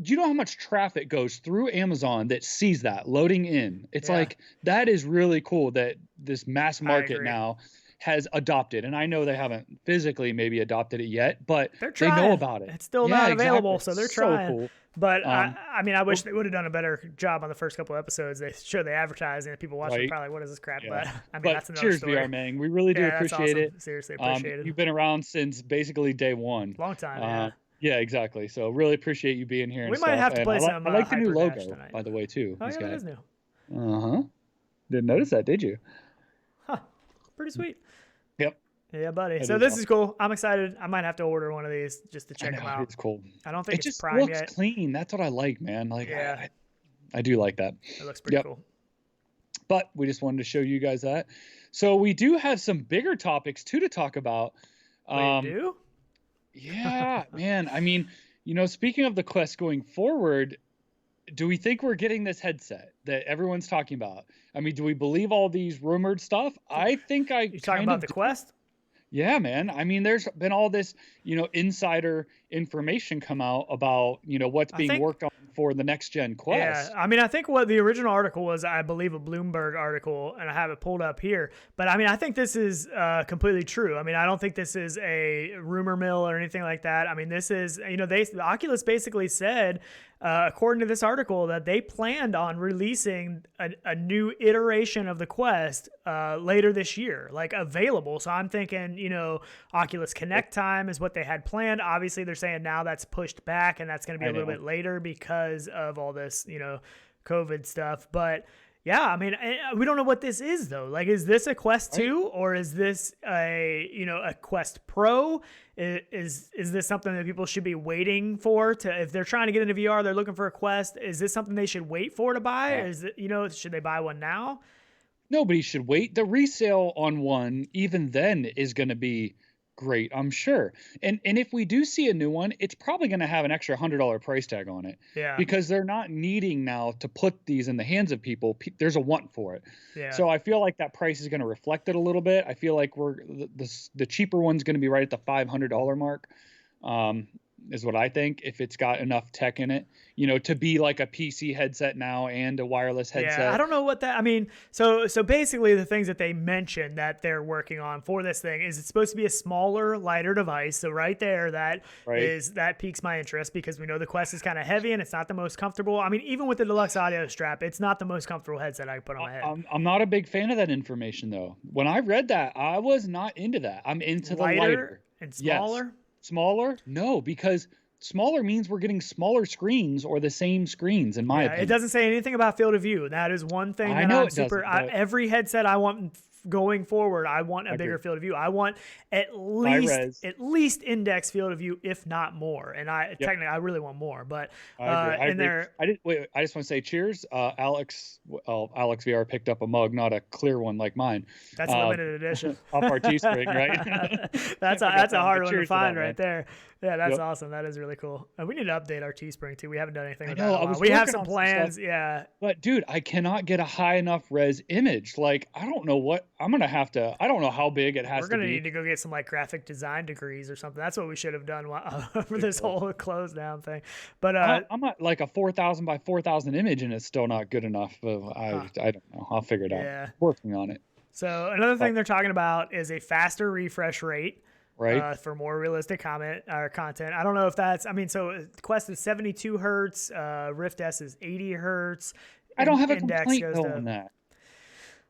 do you know how much traffic goes through Amazon that sees that loading in? It's like, that is really cool that this mass market now has adopted. And I know they haven't physically maybe adopted it yet, but they know about it. It's still not available, so they're trying. So cool. But I mean, I wish they would have done a better job on the first couple of episodes. They advertise, and people watching probably, what is this crap? But I mean, that's another cheers, story. VR Mang. We really do appreciate it. Seriously, appreciate it. You've been around since basically day one. Long time, yeah, exactly. So really appreciate you being here. We might have to play some. I like the new logo, tonight, by the way, too. Oh, yeah, that is new. Didn't notice that, did you? Huh. Pretty sweet. Yep. Yeah, buddy. So this is cool. I'm excited. I might have to order one of these just to check them out. It's cool. I don't think it just prime looks yet. clean. That's what I like, man. Like, I do like that. It looks pretty cool. But we just wanted to show you guys that. So we do have some bigger topics too to talk about. We do? Yeah, man. I mean, speaking of the Quest going forward, do we think we're getting this headset that everyone's talking about? I mean, do we believe all these rumored stuff? I think You're talking about the Quest? Yeah, man. I mean, there's been all this, insider information come out about, what's being worked on for the next gen Quest. Yeah, I mean, I think what the original article was, I believe, a Bloomberg article, and I have it pulled up here. But I mean, I think this is completely true. I mean, I don't think this is a rumor mill or anything like that. I mean, this is, the Oculus basically said, according to this article, that they planned on releasing a new iteration of the Quest later this year, like available. So I'm thinking, Oculus Connect time is what they had planned. Obviously, they're saying now that's pushed back and that's going to be a little bit later because of all this, COVID stuff. But yeah, I mean, we don't know what this is though. Like, is this a Quest 2 or is this a Quest Pro? Is this something that people should be waiting for if they're trying to get into VR, they're looking for a Quest? Is this something they should wait for to buy? Yeah. Is it, should they buy one now? Nobody should wait. The resale on one, even then, is going to be great, I'm sure. And if we do see a new one, it's probably going to have an extra $100 price tag on it. Yeah. Because they're not needing now to put these in the hands of people. There's a want for it. Yeah. So I feel like that price is going to reflect it a little bit. I feel like the cheaper one's going to be right at the $500 mark. Is what I think, if it's got enough tech in it, to be like a PC headset now and a wireless headset. Yeah, I don't know what that, I mean, so basically the things that they mentioned that they're working on for this thing is it's supposed to be a smaller, lighter device. So right there, that piques my interest, because we know the Quest is kind of heavy and it's not the most comfortable. I mean, even with the deluxe audio strap, it's not the most comfortable headset I can put on my head. I'm not a big fan of that information though. When I read that, I was not into that. I'm into the lighter and smaller. Yes. Smaller? No, because smaller means we're getting smaller screens or the same screens, in my opinion. It doesn't say anything about field of view. That is one thing that I'm super. Every headset I want going forward, I want a bigger field of view. I want at least index field of view, if not more. And technically I really want more. But I just want to say cheers. Alex VR picked up a mug, not a clear one like mine. That's limited edition. Off our Teespring, right? that's a hard one to find right there. Yeah, that's awesome. That is really cool. We need to update our Teespring too. We haven't done anything with that. We have some plans. Yeah. But dude, I cannot get a high enough res image. Like, I don't know what I'm going to have to, I don't know how big it has to be. We're going to need to go get some like graphic design degrees or something. That's what we should have done for this whole close down thing. But I'm at like a 4,000 by 4,000 image and it's still not good enough. I don't know. I'll figure it out. Yeah. Working on it. So another thing they're talking about is a faster refresh rate. Right. For more realistic content. I don't know if that's, so Quest is 72 hertz, Rift S is 80 hertz. I don't have a complaint on that.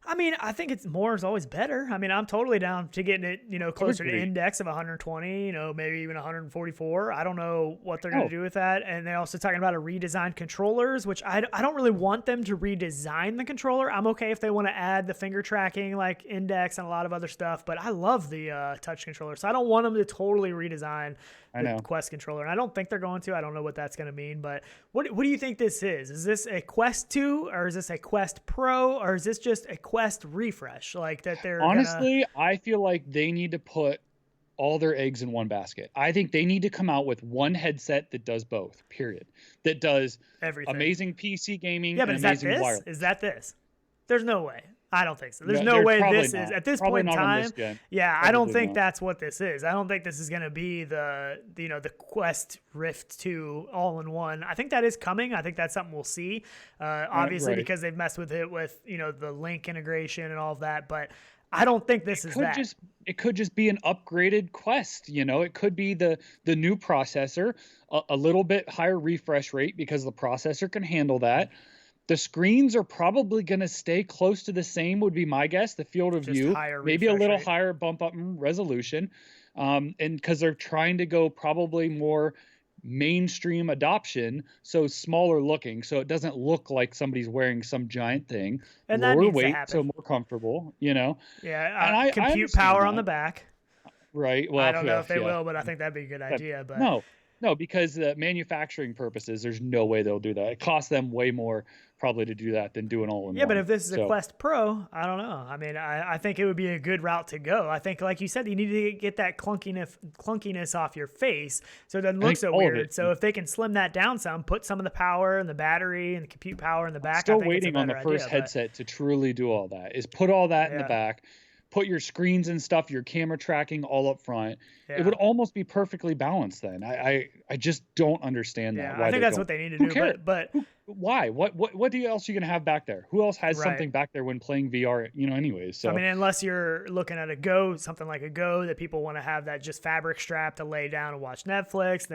I think it's more is always better. I'm totally down to getting it, closer to index of 120, maybe even 144. I don't know what they're going to do with that. And they're also talking about a redesigned controllers, which I don't really want them to redesign the controller. I'm okay if they want to add the finger tracking like index and a lot of other stuff, but I love the touch controller. So I don't want them to totally redesign the Quest controller. And I don't think they're going to. I don't know what that's going to mean, but what do you think this is? Is this a Quest 2 or is this a Quest Pro or is this just a Quest refresh? Like that they're honestly, I feel like they need to put all their eggs in one basket. I think they need to come out with one headset that does both, period. That does everything. Amazing PC gaming and amazing wireless. Is that this? There's no way. I don't think so. There's no way this is at this point in time. Yeah, I don't think that's what this is. I don't think this is going to be the Quest Rift 2 all in one. I think that is coming. I think that's something we'll see. Obviously because they've messed with it with, the link integration and all of that, but I don't think this is that. It could just be an upgraded Quest, It could be the new processor, a little bit higher refresh rate because the processor can handle that. The screens are probably going to stay close to the same, would be my guess. The field of view, maybe a little higher bump up in resolution. And because they're trying to go probably more mainstream adoption, so smaller looking, so it doesn't look like somebody's wearing some giant thing. And lower weight, so more comfortable, Yeah, and compute power on the back. Right. Well, I don't know if they will, but I think that'd be a good idea. But no, because manufacturing purposes, there's no way they'll do that. It costs them way more probably to do that than doing all in one. Yeah, but if this is a Quest Pro, I don't know. I think it would be a good route to go. I think, like you said, you need to get that clunkiness off your face so it doesn't look so weird. So if they can slim that down some, put some of the power and the battery and the compute power in the back. Still waiting on the first headset to truly do all that. Is put all that in the back. put your screens and stuff, your camera tracking all up front. Yeah. It would almost be perfectly balanced then. I just don't understand that. Why I think that's what they need to do. Cares? But why? What else are you gonna have back there? Who else has something back there when playing VR? Anyways. So I mean, unless you're looking at a Go, something like a Go that people want to have that just fabric strap to lay down and watch Netflix,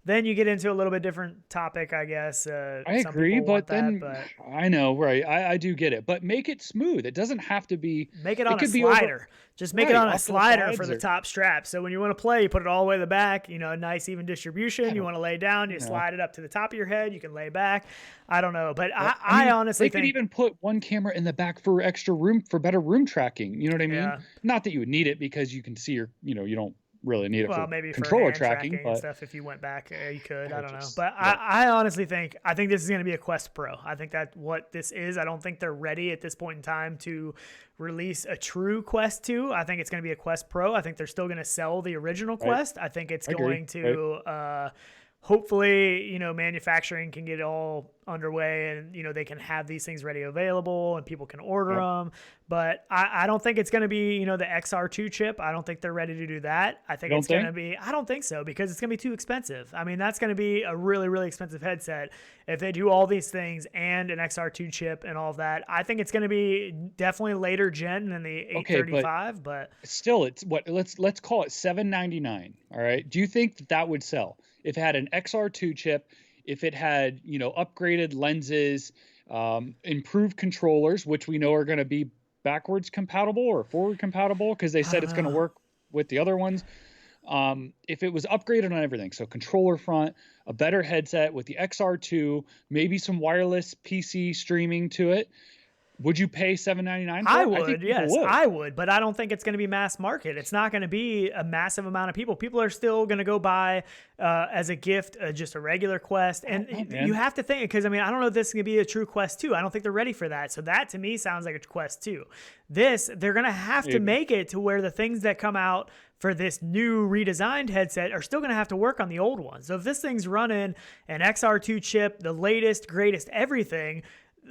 then you get into a little bit different topic, I guess. I agree, but I know, right? I do get it, but make it smooth. It doesn't have to be. Make it on a slider. Just make it on a slider for the top strap. So when you want to play, you put it all the way to the back. A nice even distribution. You want to lay down, you slide it up to the top of your head. You can lay back. I don't know, but I honestly think they could even put one camera in the back for extra room, for better room tracking. You know what I mean? Yeah. Not that you would need it because you can see you don't really need it for maybe controller for tracking and stuff. If you went back, you could. I don't know, but I honestly think this is going to be a Quest Pro. I think that's what this is. I don't think they're ready at this point in time to release a true Quest 2. I think it's going to be a Quest Pro. I think they're still going to sell the original Quest. I think it's going to hopefully, manufacturing can get all underway and, they can have these things ready available and people can order them. But I don't think it's going to be, the XR2 chip. I don't think they're ready to do that. I think it's going to be, I don't think so, because it's going to be too expensive. I mean, that's going to be a really, really expensive headset. If they do all these things and an XR2 chip and all of that, I think it's going to be definitely later gen than the 835, but still it's let's call it $799. All right. Do you think that would sell if it had an XR2 chip, if it had, upgraded lenses, improved controllers, which we know are going to be backwards compatible or forward compatible because they said it's going to work with the other ones. If it was upgraded on everything, so controller front, a better headset with the XR2, maybe some wireless PC streaming to it, would you pay $799 for it? I would, yes, I would, but I don't think it's going to be mass market. It's not going to be a massive amount of people. People are still going to go buy as a gift just a regular Quest, and you have to think, because I don't know if this is going to be a true Quest 2. I don't think they're ready for that. So that to me sounds like a Quest 2. They're going to have to make it to where the things that come out for this new redesigned headset are still going to have to work on the old one. So if this thing's running an XR2 chip, the latest, greatest, everything,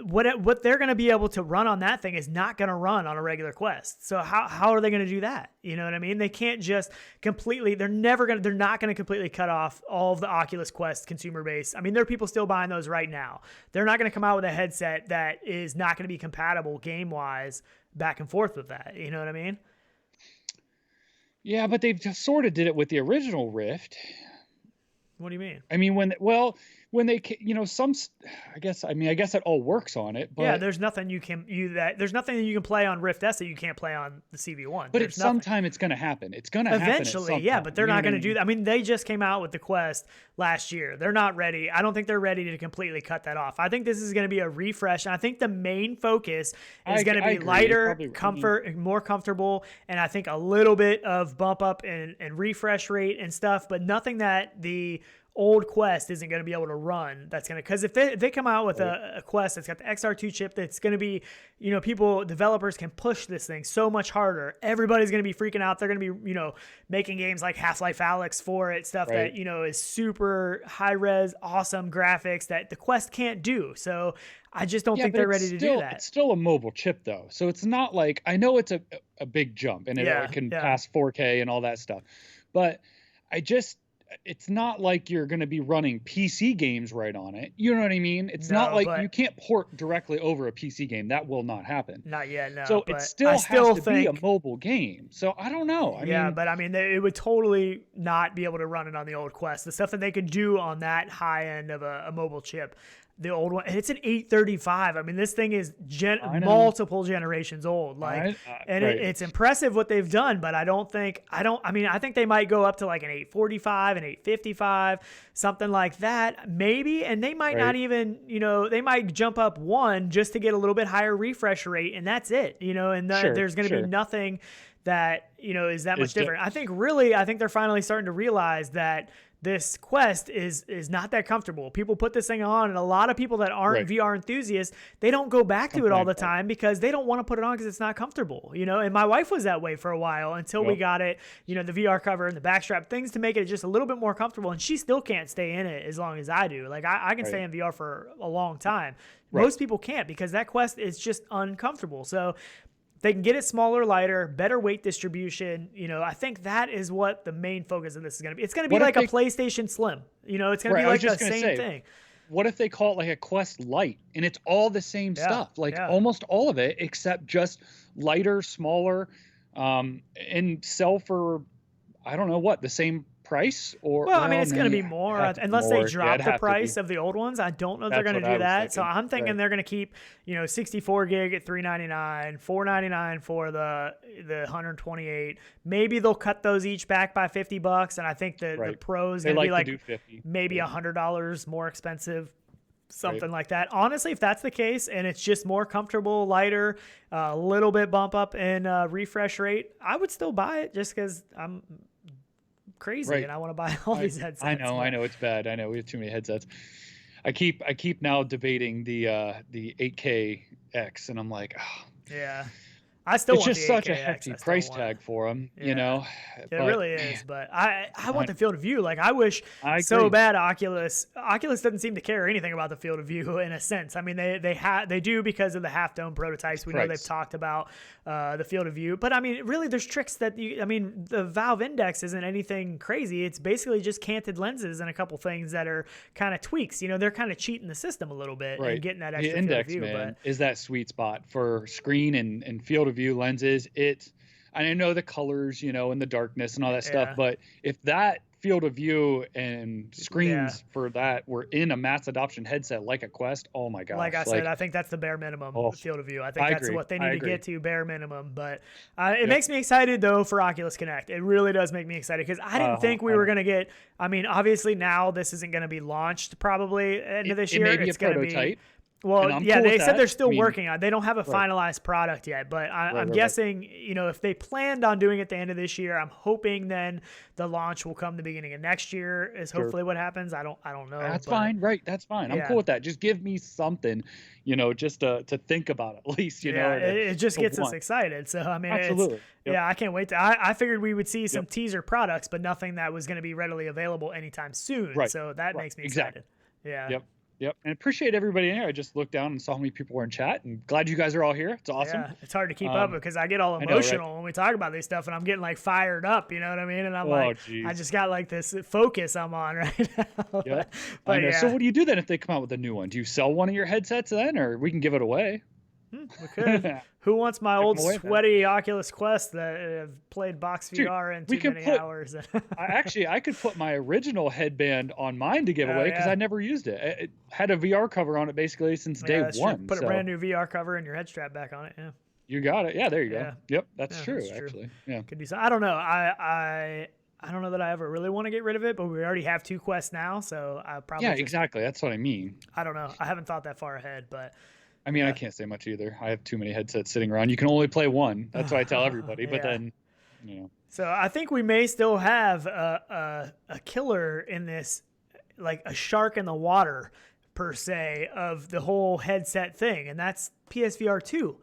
what they're going to be able to run on that thing is not going to run on a regular Quest. So how are they going to do that? You know what I mean? They can't just completely, they're not going to completely cut off all of the Oculus Quest consumer base. There are people still buying those right now. They're not going to come out with a headset that is not going to be compatible game-wise back and forth with that. You know what I mean? Yeah, but they've just sort of did it with the original Rift. What do you mean? When they, I guess it all works on it. But there's nothing there's nothing that you can play on Rift S that you can't play on the CV1. But sometime it's going to happen. It's going to happen eventually, yeah. But they're not going to do that. They just came out with the Quest last year. They're not ready. I don't think they're ready to completely cut that off. I think this is going to be a refresh, and I think the main focus is going to be lighter, comfort, more comfortable, and I think a little bit of bump up and refresh rate and stuff, but nothing that the old Quest isn't going to be able to run. That's going to, because if they come out with a Quest that's got the XR2 chip, that's going to be, developers can push this thing so much harder. Everybody's going to be freaking out. They're going to be, making games like Half-Life Alyx for it, stuff that, is super high res, awesome graphics that the Quest can't do. So I just don't think they're ready to do that. It's still a mobile chip though. So it's not like, I know it's a big jump and it can pass 4K and all that stuff, but it's not like you're going to be running PC games right on it. You know what I mean? It's not like you can't port directly over a PC game. That will not happen. Not yet, no. So it still has to be a mobile game. So I don't know. It would totally not be able to run it on the old Quest. The stuff that they could do on that high end of a mobile chip, the old one, and it's an 835. This thing is multiple generations old. It's impressive what they've done, but I think they might go up to like an 845, an 855, something like that, maybe. And they might not even, they might jump up one just to get a little bit higher refresh rate, and that's it. There's going to be nothing that, is that much different. I think they're finally starting to realize that this Quest is not that comfortable. People put this thing on, and a lot of people that aren't VR enthusiasts, they don't go back to it all the time because they don't want to put it on because it's not comfortable, and my wife was that way for a while until we got it, the VR cover and the backstrap, things to make it just a little bit more comfortable, and she still can't stay in it as long as I do. Like I can stay in VR for a long time. Most people can't because that Quest is just uncomfortable. So they can get it smaller, lighter, better weight distribution. You know, I think that is what the main focus of this is going to be. It's going to be like a PlayStation Slim. You know, it's going to be like the same thing. What if they call it like a Quest Lite and it's all the same stuff, like almost all of it, except just lighter, smaller, and sell for, I don't know what, the same price? Or well, I mean, it's going to be more unless they drop the price of the old ones. I don't know if they're going to do that. So I'm thinking they're going to keep, you know, 64 gig at $399, $499 for the 128. Maybe they'll cut those each back by $50, and I think the Pro's going to be like maybe $100 more expensive. Something like that. Honestly, if that's the case and it's just more comfortable, lighter, a little bit bump up in refresh rate, I would still buy it just because I'm crazy and I want to buy all these headsets. I know it's bad. I know we have too many headsets. I keep now debating the 8KX, and I'm like, oh. Yeah. I still want just such a hefty price tag for them, you know. It really is, but I want the field of view. Like I wish so bad Oculus doesn't seem to care anything about the field of view in a sense. I mean they do because of the half dome prototypes. We know they've talked about the field of view, but I mean really there's tricks that the Valve Index isn't anything crazy. It's basically just canted lenses and a couple things that are kind of tweaks. You know, they're kind of cheating the system a little bit and getting that extra field of view. Man, is that sweet spot for screen and field of view lenses. I know the colors, you know, and the darkness and all that stuff, but if that field of view and screens for that were in a mass adoption headset like a Quest, oh my gosh. Like I said, I think that's the bare minimum field of view. I think that's what they need to get to, bare minimum. But it makes me excited, though, for Oculus Connect. It really does make me excited because I didn't think we were going to get, I mean, obviously now this isn't going to be launched probably end of this year. It's going to be. Well, yeah, they said they're still working on it. They don't have a finalized product yet, but I'm guessing, you know, if they planned on doing it at the end of this year, I'm hoping then the launch will come the beginning of next year is hopefully what happens. I don't know. That's fine. Right. That's fine. I'm cool with that. Just give me something, you know, just to think about at least, you know. It just gets us excited. So, I mean, absolutely. I can't wait to, I figured we would see some teaser products, but nothing that was going to be readily available anytime soon. Right. So that makes me excited. Yeah. Yep. And appreciate everybody in here. I just looked down and saw how many people were in chat, and glad you guys are all here. It's awesome. Yeah, it's hard to keep up because I get all emotional when we talk about this stuff, and I'm getting like fired up, you know what I mean? And I'm I just got like this focus I'm on right now. Yeah. But so what do you do then if they come out with a new one? Do you sell one of your headsets then, or we can give it away? We could. Who wants my old sweaty Oculus Quest that have played box VR in too many hours? I could put my original headband on mine to give away because I never used it. It had a VR cover on it basically since day one. Put a brand new VR cover and your head strap back on it. Yeah. You got it. Yeah, there you go. Yep, that's true. Actually, yeah. Could do so. I don't know. I don't know that I ever really want to get rid of it, but we already have 2 Quests now, so I probably exactly. That's what I mean. I don't know. I haven't thought that far ahead, but. I mean, I can't say much either. I have too many headsets sitting around. You can only play one. That's what I tell everybody. But then, you know. So I think we may still have a killer in this, like a shark in the water, per se, of the whole headset thing, and that's PSVR 2.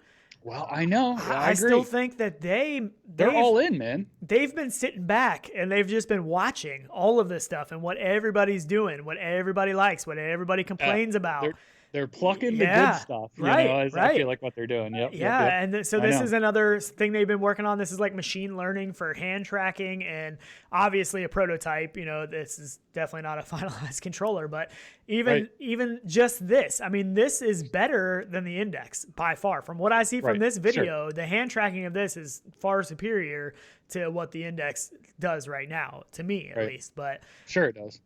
Well, I know. I still think that they're all in, man. They've been sitting back and they've just been watching all of this stuff and what everybody's doing, what everybody likes, what everybody complains about. They're plucking the good stuff, I feel like what they're doing. Yep. And so this is another thing they've been working on. This is like machine learning for hand tracking and obviously a prototype. You know, this is definitely not a finalized controller, but even just this, I mean, this is better than the Index by far. From what I see from this video, the hand tracking of this is far superior to what the Index does right now, to me at least. But sure it does.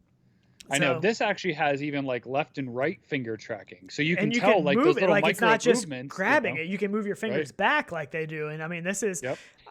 I know this actually has even like left and right finger tracking, so you can tell like those little micro it's not just movements. Grabbing it, you can move your fingers back like they do. And I mean, this is,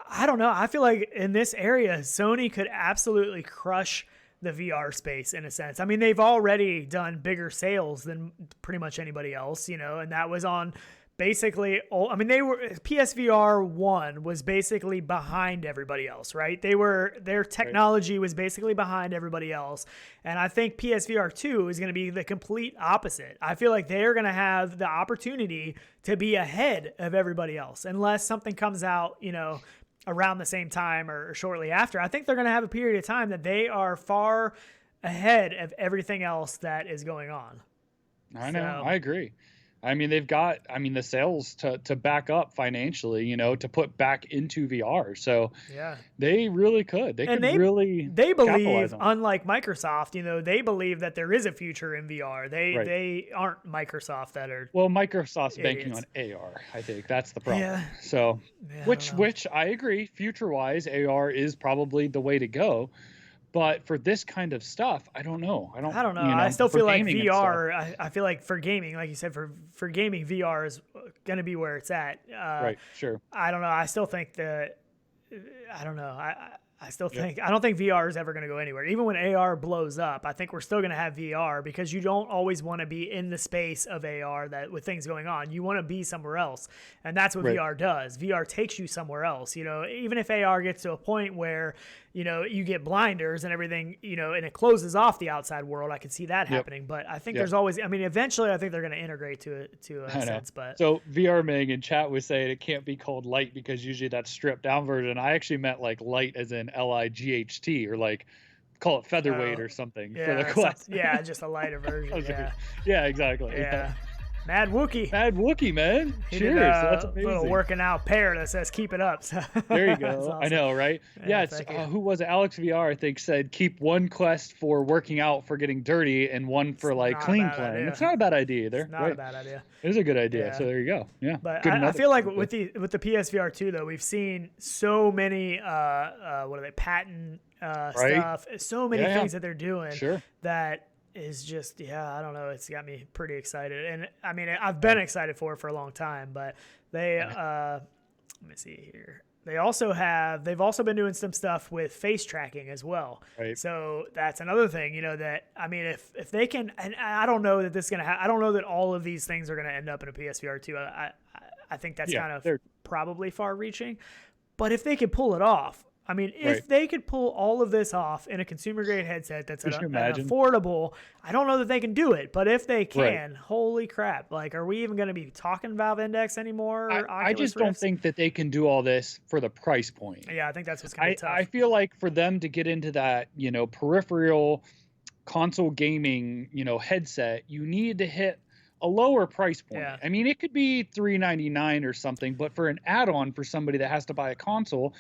I don't know. I feel like in this area, Sony could absolutely crush the VR space in a sense. I mean, they've already done bigger sales than pretty much anybody else, you know, and that was on. Basically, I mean, PSVR 1 was basically behind everybody else, right? Their technology was basically behind everybody else. And I think PSVR 2 is going to be the complete opposite. I feel like they're going to have the opportunity to be ahead of everybody else unless something comes out, you know, around the same time or shortly after. I think they're going to have a period of time that they are far ahead of everything else that is going on. I know. I agree. I mean, they've got, I mean, the sales to back up financially, you know, to put back into VR. So yeah, they really could. They and could really they capitalize believe, on it. unlike Microsoft, you know, they believe that there is a future in VR. Right. They aren't Microsoft that are Well, Microsoft's banking idiots. on AR. I think that's the problem. Yeah. So, Yeah, which I agree, future-wise, AR is probably the way to go. But for this kind of stuff, I don't know. I I don't know. you know, I still for feel like gaming and stuff. VR. I feel like for gaming, like you said, for gaming, VR is going to be where it's at. Right. Sure. I don't know. I still think that. I don't know. I still think I don't think VR is ever going to go anywhere. Even when AR blows up, I think we're still going to have VR because you don't always want to be in the space of AR that with things going on. You want to be somewhere else, and that's what VR does. VR takes you somewhere else. You know, even if AR gets to a point where you know you get blinders and everything, you know, and it closes off the outside world, I can see that happening. But I think there's always. I mean, eventually, I think they're going to integrate to a sense. But so VR Meg in chat was saying it can't be called light because usually that's stripped down version. I actually meant like light as in LIGHT, or like call it featherweight or something for the Quest. Yeah, just a lighter version. Yeah, exactly. Yeah. Mad Wookie. Mad Wookie, man. He Cheers. did That's amazing. Little working out pair that says keep it up. So. There you go. Awesome. I know, right? Yeah, it's who was it? Alex VR, I think, said keep one Quest for working out for getting dirty and one for like clean playing. Idea. It's not a bad idea either. It's not a bad idea. It is a good idea. So there you go. Yeah. But I feel like with the PSVR 2 though, we've seen so many what are they, patent stuff, so many things that they're doing that is just, I don't know. It's got me pretty excited. And I mean, I've been excited for it for a long time, but they, let me see here. They've also been doing some stuff with face tracking as well. Right. So that's another thing, you know, that, I mean, if they can, and I don't know that this is going to I don't know that all of these things are going to end up in a PSVR 2. I think that's kind of probably far reaching, but if they could pull it off, I mean, if they could pull all of this off in a consumer-grade headset that's an affordable, I don't know that they can do it, but if they can, holy crap. Like, are we even going to be talking Valve Index anymore? I just don't think that they can do all this for the price point. Yeah, I think that's what's going to be tough. I feel like for them to get into that, you know, peripheral console gaming, you know, headset, you need to hit a lower price point. Yeah. I mean, it could be $399 or something, but for an add-on for somebody that has to buy a console,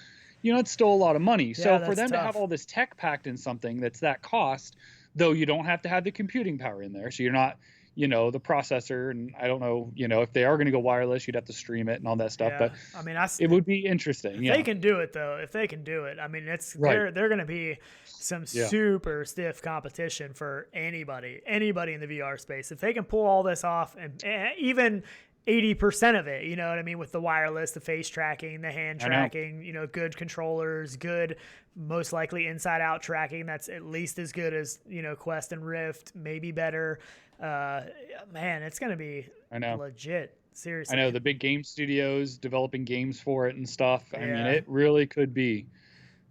you know, it's still a lot of money. So for them to have all this tech packed in something that's that cost, though you don't have to have the computing power in there. So you're not, you know, the processor, and I don't know, you know, if they are going to go wireless, you'd have to stream it and all that stuff. But I mean, it would be interesting. If they can do it though, if they can do it, I mean, they're going to be some super stiff competition for anybody in the VR space. If they can pull all this off, and even 80% of it, you know what I mean, with the wireless, the face tracking, the hand tracking, you know, good controllers, good, most likely inside out tracking that's at least as good as, you know, Quest and Rift, maybe better. Man, it's going to be legit. Seriously. I know the big game studios developing games for it and stuff. I mean, it really could be.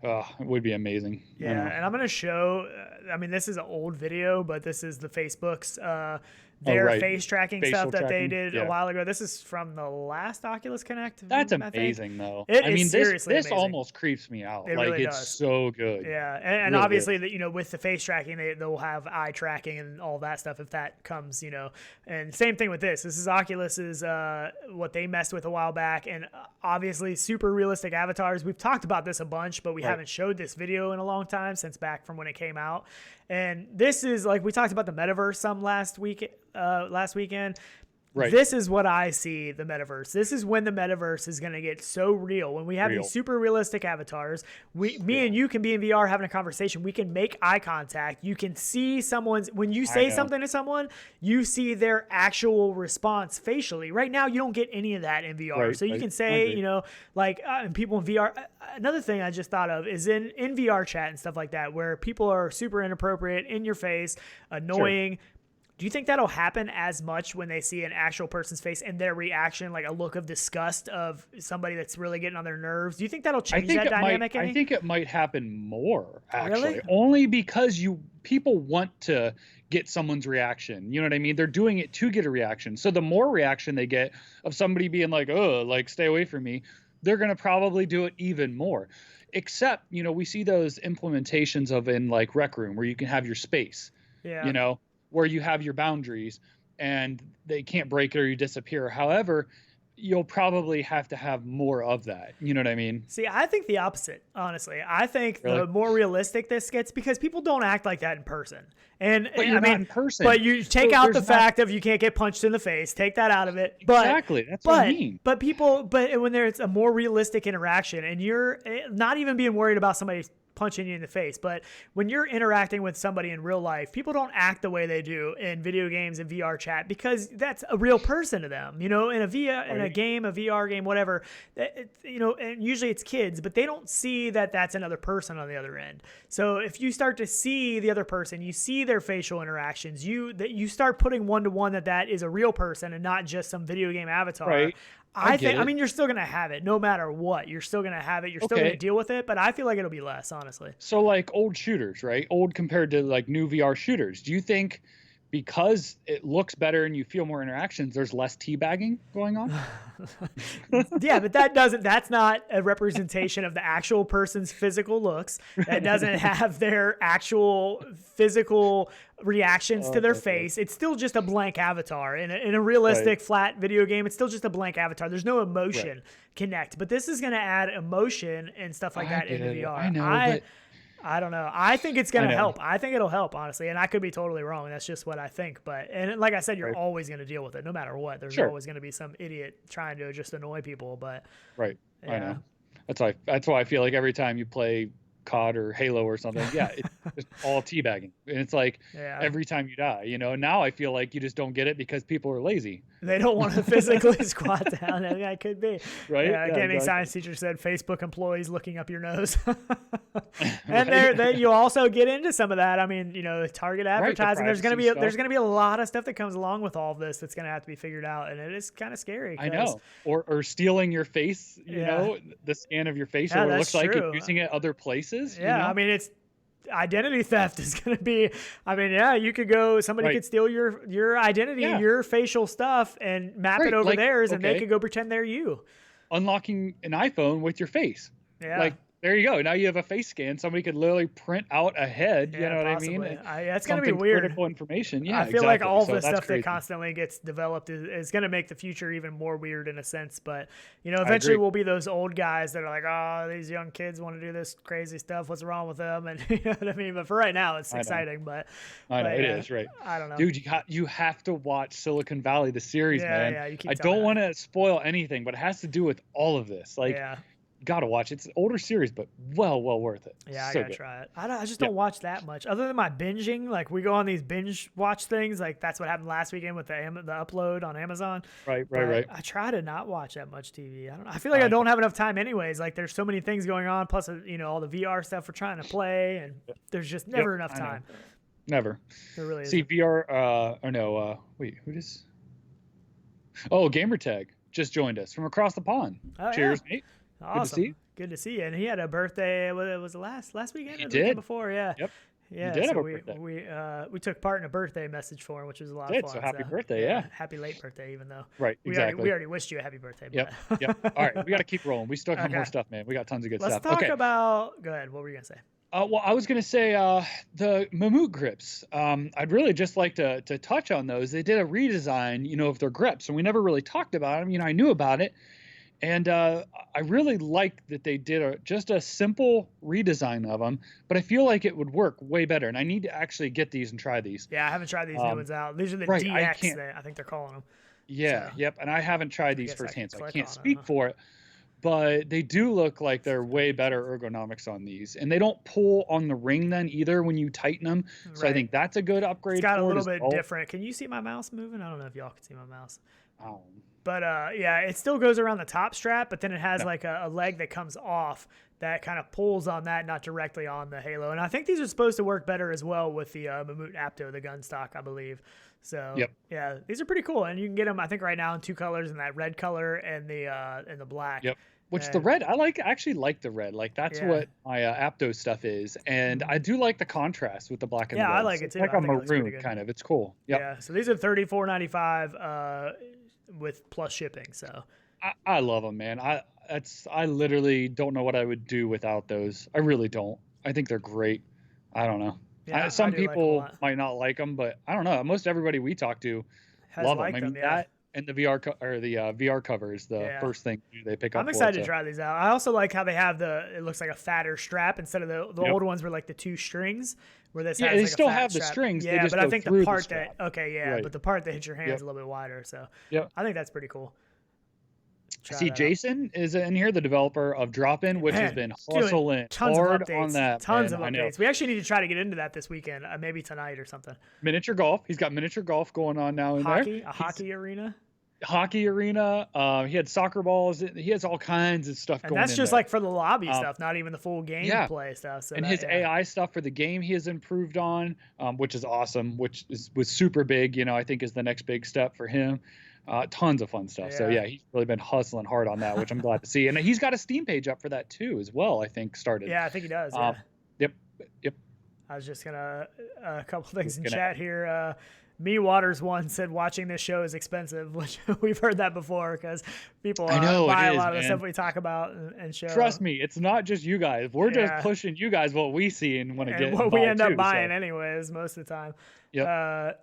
It would be amazing. Yeah, and I'm going to show, I mean, this is an old video, but this is the Facebook's their face tracking stuff that they did a while ago. This is from the last Oculus Connect. That's amazing, though. I mean, this almost creeps me out. It like, really it's does. so good. Yeah, and really obviously, that, you know, with the face tracking, they'll have eye tracking and all that stuff if that comes, you know. And same thing with this. This is Oculus's, what they messed with a while back. And obviously, super realistic avatars. We've talked about this a bunch, but we haven't showed this video in a long time, since back from when it came out. And this is, like, we talked about the Metaverse some last weekend. Right. This is what I see the Metaverse. This is when the Metaverse is going to get so real. When we have these super realistic avatars, me and you can be in VR having a conversation. We can make eye contact. You can see when you say something to someone, you see their actual response facially. Right now, you don't get any of that in VR. So you can say, you know, like, and people in VR. Another thing I just thought of is in VR chat and stuff like that, where people are super inappropriate, in your face, annoying. Do you think that'll happen as much when they see an actual person's face and their reaction, like a look of disgust of somebody that's really getting on their nerves? Do you think that'll change that dynamic? I think it might happen more, actually. Really? Only because people want to get someone's reaction. You know what I mean? They're doing it to get a reaction. So the more reaction they get of somebody being like, oh, like, stay away from me, they're going to probably do it even more. Except, you know, we see those implementations of in like Rec Room where you can have your space, you know, where you have your boundaries. and they can't break it or you disappear. However, you'll probably have to have more of that. You know what I mean? See, I think the opposite, honestly. I think the more realistic this gets, because people don't act like that in person. And but you're not in person. But you take out the fact of you can't get punched in the face. Take that out of it. But, exactly. That's what I mean. But when there's a more realistic interaction and you're not even being worried about somebody punching you in the face, but when you're interacting with somebody in real life, people don't act the way they do in video games and VR chat, because that's a real person to them, in a VR game, whatever, and usually it's kids, but they don't see that that's another person on the other end. So if you start to see the other person, you see their facial interactions, you start putting one-to-one that is a real person and not just some video game avatar. Right. I mean, you're still going to have it no matter what. You're still going to have it. You're still going to deal with it, but I feel like it'll be less, honestly. So like old shooters, right? Old compared to like new VR shooters. Do you think because it looks better and you feel more interactions, there's less teabagging going on? Yeah, but that's not a representation of the actual person's physical looks. That doesn't have their actual physical reactions to their face. It's still just a blank avatar. In a realistic flat video game, it's still just a blank avatar. There's no emotion connect. But this is going to add emotion and stuff like that into VR. I know, I don't know. I think it's going to help. I think it'll help, honestly. And I could be totally wrong. That's just what I think. And like I said, you're always going to deal with it no matter what. There's always going to be some idiot trying to just annoy people. But I know. That's why I feel like every time you play COD or Halo or something, it's just all teabagging. And it's like every time you die, now I feel like you just don't get it because people are lazy. They don't want to physically squat down. That could be. Right. Yeah, gaming science teacher said Facebook employees looking up your nose. And you also get into some of that. I mean, target advertising. There's going to be a lot of stuff that comes along with all of this that's going to have to be figured out. And it is kind of scary. I know. Or stealing your face, the scan of your face, or what it looks like, and using it other places. Yeah. I mean, it's identity theft is going to be, you could go, somebody could steal your identity, your facial stuff, and map it over theirs, and they could go pretend they're you. Unlocking an iPhone with your face. Yeah. There you go. Now you have a face scan. Somebody could literally print out a head. You know possibly. What I mean? It's going to be weird. Critical information. Yeah, I feel like all this stuff that constantly gets developed is going to make the future even more weird in a sense. But, eventually we'll be those old guys that are like, oh, these young kids want to do this crazy stuff. What's wrong with them? And you know what I mean? But for right now, it's exciting. But I know it is, right? I don't know. Dude, you have to watch Silicon Valley, the series, man. Yeah, you keep I don't want to spoil anything, but it has to do with all of this. Gotta watch it. It's an older series, but well worth it. Yeah, I gotta try it. I just don't watch that much. Other than my binging, like we go on these binge watch things. Like that's what happened last weekend with the upload on Amazon. Right. I try to not watch that much TV. I feel like I don't have enough time anyways. Like there's so many things going on. Plus, all the VR stuff we're trying to play, and there's just never enough time. Never. There really is. See, VR. Wait, who does? Oh, Gamertag just joined us from across the pond. Oh, cheers, mate. Awesome. Good to see you. And he had a birthday. Was it last weekend? He or did. The weekend before? Yeah. Yep. Yeah. He did have a birthday. We took part in a birthday message for him, which was a lot of fun. So happy birthday! Yeah. Happy late birthday, even though. Right. Exactly. We already wished you a happy birthday. Yep. All right. We got to keep rolling. We still have more stuff, man. We got tons of good stuff. Let's talk about. Go ahead. What were you gonna say? Well, I was going to say the Mamut grips. I'd really just like to touch on those. They did a redesign, of their grips, and we never really talked about them. I knew about it. And I really like that they did just a simple redesign of them, but I feel like it would work way better. And I need to actually get these and try these. Yeah, I haven't tried these new ones out. These are the DX, I think they're calling them. Yeah, yep. And I haven't tried these firsthand, so I can't speak for it. But they do look like they're way better ergonomics on these. And they don't pull on the ring then either when you tighten them. So I think that's a good upgrade. It's got a little bit different. Can you see my mouse moving? I don't know if y'all can see my mouse. But it still goes around the top strap, but then it has like a leg that comes off that kind of pulls on that, not directly on the Halo. And I think these are supposed to work better as well with the Mamut Apto, the Gunstock, I believe. So yeah, these are pretty cool, and you can get them I think right now in two colors, in that red color and the black. Yep. Which the red, I actually like the red. Like that's what my Apto stuff is, and I do like the contrast with the black and red. Yeah, I like it too. It's like a maroon kind of. It's cool. Yep. Yeah. So these are $34.95 with plus shipping. So I love them, man. I literally don't know what I would do without those. I really don't. I think they're great. I don't know. Yeah, some people might not like them, but I don't know. Most everybody we talk to love them. I mean, that and the VR cover is the first thing they pick up. I'm excited to try these out. I also like how they have it looks like a fatter strap instead of the old ones were like the 2 strings. Where this has they like still a fat have strap. the strings. Yeah, just but I think the part but the part that hits your hands is a little bit wider. So I think that's pretty cool. See, Jason is in here, the developer of Drop-In, which has been hustling hard on that. Tons of updates. We actually need to try to get into that this weekend, maybe tonight or something. Miniature golf. He's got miniature golf going on now in there. Hockey arena. Hockey arena. He had soccer balls. He has all kinds of stuff going on. And that's just like for the lobby stuff, not even the full gameplay stuff. So his AI stuff for the game he has improved on, which is awesome, was super big, I think is the next big step for him. Tons of fun stuff. So he's really been hustling hard on that, which I'm glad to see. And he's got a Steam page up for that too, as well. I think started. Yeah, I think he does. Yep. I was just gonna a couple things in chat here. Me Waters one said watching this show is expensive, which we've heard that before because people buy a lot of the stuff we talk about and show. Trust me, it's not just you guys. We're just pushing you guys what we see and want to get. What we end up buying anyways most of the time. Yep.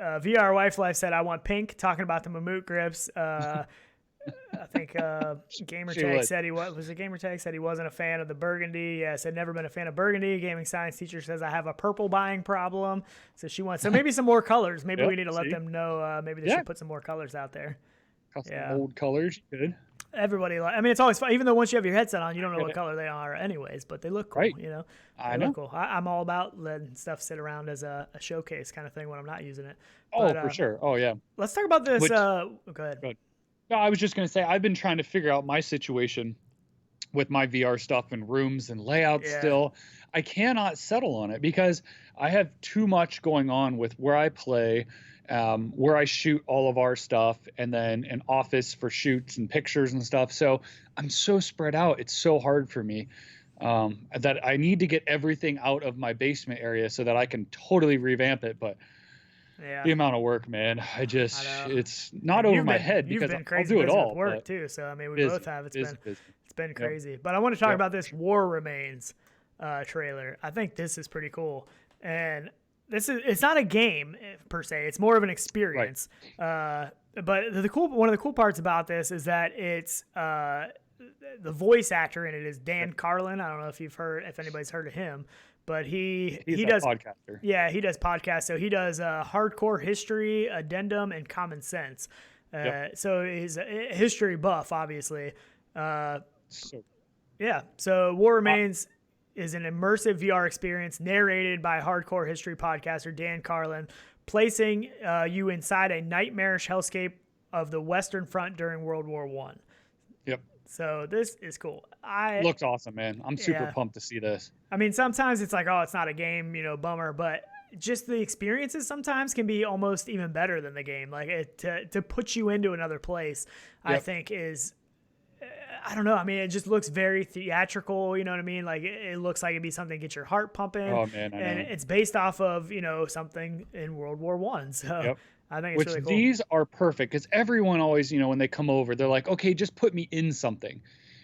VR Wife Life said, I want pink, talking about the Mamut grips. I think Gamertag said Gamertag said he wasn't a fan of the burgundy. Yeah, said never been a fan of burgundy. Gaming science teacher says I have a purple buying problem. So she wants maybe some more colors. Maybe we need to let them know. Maybe they should put some more colors out there. Some old colors, good. Everybody, it's always fun. Even though once you have your headset on, you don't know what color they are, anyways. But they look cool, right. I know. Look cool. I'm all about letting stuff sit around as a showcase kind of thing when I'm not using it. But, for sure. Oh yeah. Let's talk about this. Go ahead. No, I was just going to say I've been trying to figure out my situation with my VR stuff and rooms and layouts. Still, I cannot settle on it because I have too much going on with where I play. Where I shoot all of our stuff, and then an office for shoots and pictures and stuff. So I'm so spread out. It's so hard for me that I need to get everything out of my basement area so that I can totally revamp it. But the amount of work, man, it's not over my head because I'll do it all. With work too. So we both have. It's been crazy. But I want to talk about this War Remains trailer. I think this is pretty cool. And it's not a game per se. It's more of an experience. Right. But one of the cool parts about this is that it's the voice actor in it is Dan Carlin. I don't know if anybody's heard of him, but he does podcaster. Yeah, he does podcasts. So he does Hardcore History, Addendum, and Common Sense. So he's a history buff, obviously. So War Remains is an immersive VR experience narrated by hardcore history podcaster Dan Carlin, placing you inside a nightmarish hellscape of the Western Front during World War I. Yep. So this is cool. Looks awesome, man. I'm super pumped to see this. I mean, sometimes it's like, it's not a game, bummer, but just the experiences sometimes can be almost even better than the game. Like to put you into another place, I think is... I don't know. I mean, it just looks very theatrical. You know what I mean? Like it looks like it'd be something to get your heart pumping. Oh man, I know. And it's based off of something in World War I. So I think it's really cool. These are perfect because everyone always, when they come over, they're like, okay, just put me in something.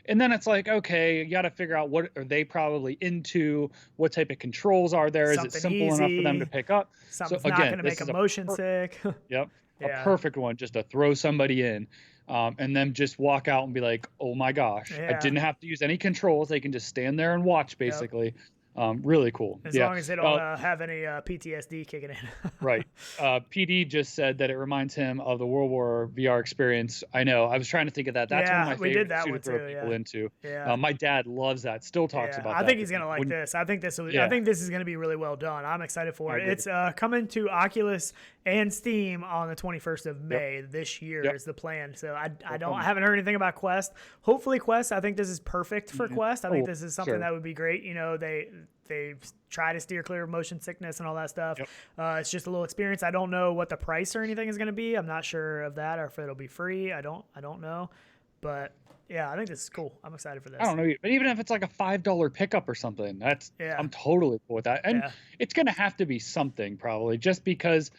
And then it's like, okay, you got to figure out what are they probably into, what type of controls are there, is it simple enough for them to pick up? Something's not going to make them motion sick. Yep, a perfect one just to throw somebody in. And then just walk out and be like, oh my gosh, I didn't have to use any controls. They can just stand there and watch, basically. Really cool. As long as they don't have any PTSD kicking in. Right. PD just said that it reminds him of the World War VR experience. I know. I was trying to think of that. That's one of my favorite to throw people into. Yeah. My dad loves that. Still talks about that. I think he's gonna like this. I think this is gonna be really well done. I'm excited for it. It's coming to Oculus and Steam on the 21st of May this year is the plan. So I haven't heard anything about Quest. Hopefully Quest. I think this is perfect for Quest. I think this is something that would be great. They try to steer clear of motion sickness and all that stuff. It's just a little experience. I don't know what the price or anything is going to be. I'm not sure of that or if it'll be free. I don't know. But yeah, I think this is cool. I'm excited for this. I don't know. But even if it's like a $5 pickup or something, I'm totally cool with that. And it's going to have to be something probably just because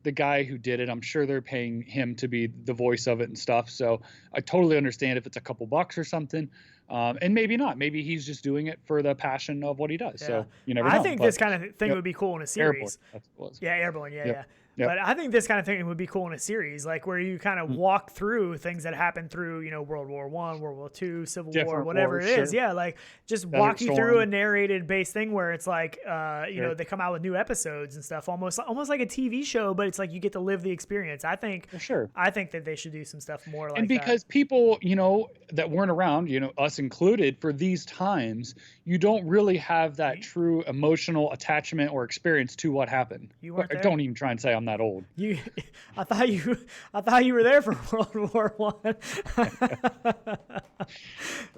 the guy who did it, I'm sure they're paying him to be the voice of it and stuff. So I totally understand if it's a couple bucks or something. And maybe not. Maybe he's just doing it for the passion of what he does. So you never know. I think this kind of thing would be cool in a series. Airborne, that's what it was. Yeah, Airborne. Yeah. But I think this kind of thing would be cool in a series, like where you kind of walk through things that happened through, World War I, World War II, Civil War, whatever it is. Yeah, like just walk you through a narrated based thing where it's like, they come out with new episodes and stuff, almost like a TV show, but it's like you get to live the experience. I think that they should do some stuff more like that. And because people, that weren't around, us included, for these times, you don't really have that true emotional attachment or experience to what happened. You weren't there? Don't even try and say I'm that old. I thought you were there for World War One.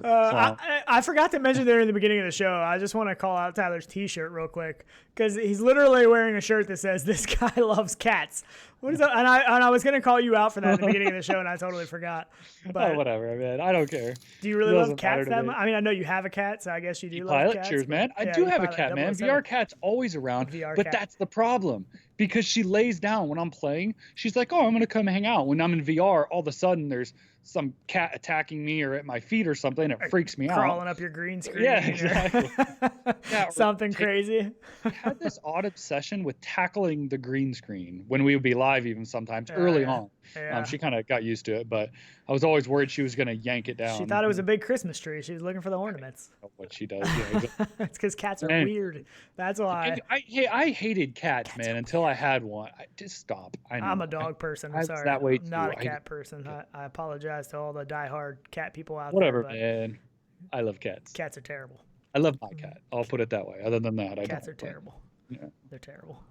I forgot to mention there in the beginning of the show. I just want to call out Tyler's T-shirt real quick because he's literally wearing a shirt that says "This guy loves cats." What is that? And I was gonna call you out for that at the beginning of the show, and I totally forgot. But whatever, man. I don't care. Do you really love cats that much? I mean, I know you have a cat, so I guess you do love cats. Cheers, man. I do have a cat, man. VR cat's always around, but that's the problem. Because she lays down when I'm playing. She's like, oh, I'm going to come hang out. When I'm in VR, all of a sudden there's some cat attacking me or at my feet or something. It freaks me out. Crawling up your green screen. Yeah, exactly. Something crazy. I had this odd obsession with tackling the green screen when we would be live even sometimes early on. Yeah. She kind of got used to it, but I was always worried she was going to yank it down. She thought it was a big Christmas tree. She was looking for the ornaments. What she does. Yeah, it's because cats are weird. That's why. I hated cats, man, until I had one. Just stop. I'm a dog person. I'm sorry. That way I'm not a cat person. I apologize to all the diehard cat people out there. Whatever, man. I love cats. Cats are terrible. I love my cat. I'll put it that way. Other than that, cats are terrible. Yeah. They're terrible.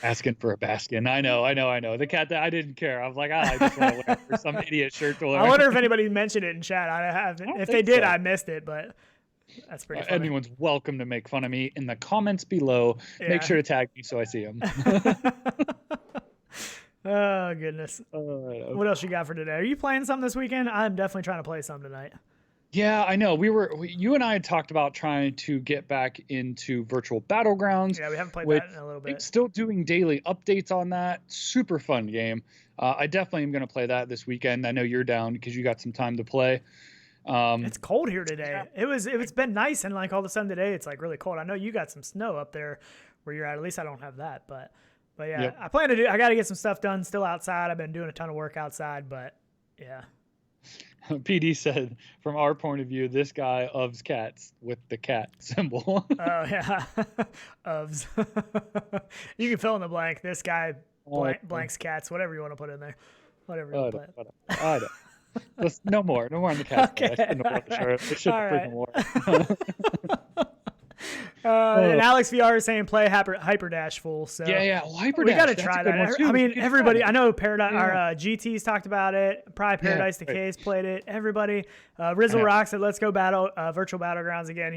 Asking for a baskin. I know. The cat that I didn't care. I was like, I just want to wear for some idiot shirt to wear. I wonder if anybody mentioned it in chat. I haven't. If they did, I missed it, but that's pretty funny. Anyone's welcome to make fun of me in the comments below. Yeah. Make sure to tag me so I see them. Oh, goodness. What else you got for today? Are you playing something this weekend? I'm definitely trying to play something tonight. Yeah, I know. You and I had talked about trying to get back into virtual battlegrounds. Yeah, we haven't played that in a little bit. Still doing daily updates on that. Super fun game. I definitely am going to play that this weekend. I know you're down because you got some time to play. It's cold here today. Yeah. It's been nice, and like all of a sudden today it's like really cold. I know you got some snow up there where you're at. At least I don't have that, but yeah, yep. I got to get some stuff done still outside. I've been doing a ton of work outside, but yeah. PD said, from our point of view, this guy loves cats with the cat symbol. Oh, yeah. Ofs. You can fill in the blank. This guy blanks cats, whatever you want to put in there. Whatever you want to put. I don't. No more on the cat. Okay. I shouldn't have the shirt. It should freaking work. And Alex VR is saying play Hyperdash full. So yeah. Well, Hyperdash. We got to try that. I mean, everybody. I know Paradise. Our GT's talked about it. Probably Paradise Decay's played it. Everybody. Rizzle Rock said, "Let's go virtual battlegrounds again."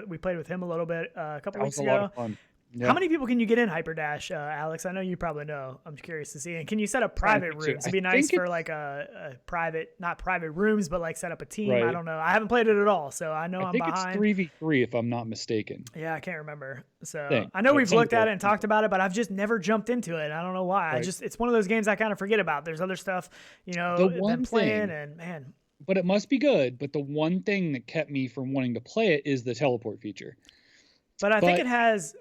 We played with him a little bit a couple weeks ago. That was a lot of fun. Yep. How many people can you get in Hyperdash, Alex? I know you probably know. I'm curious to see. And can you set up private rooms? It'd be nice for like a private, not private rooms, but like set up a team. Right. I don't know. I haven't played it at all, so I know I'm behind. I think it's 3v3 if I'm not mistaken. Yeah, I can't remember. So I know we've looked at it and talked about it, but I've just never jumped into it. I don't know why. Right. It's one of those games I kind of forget about. There's other stuff, been playing, and man. But it must be good. But the one thing that kept me from wanting to play it is the teleport feature. But I think it has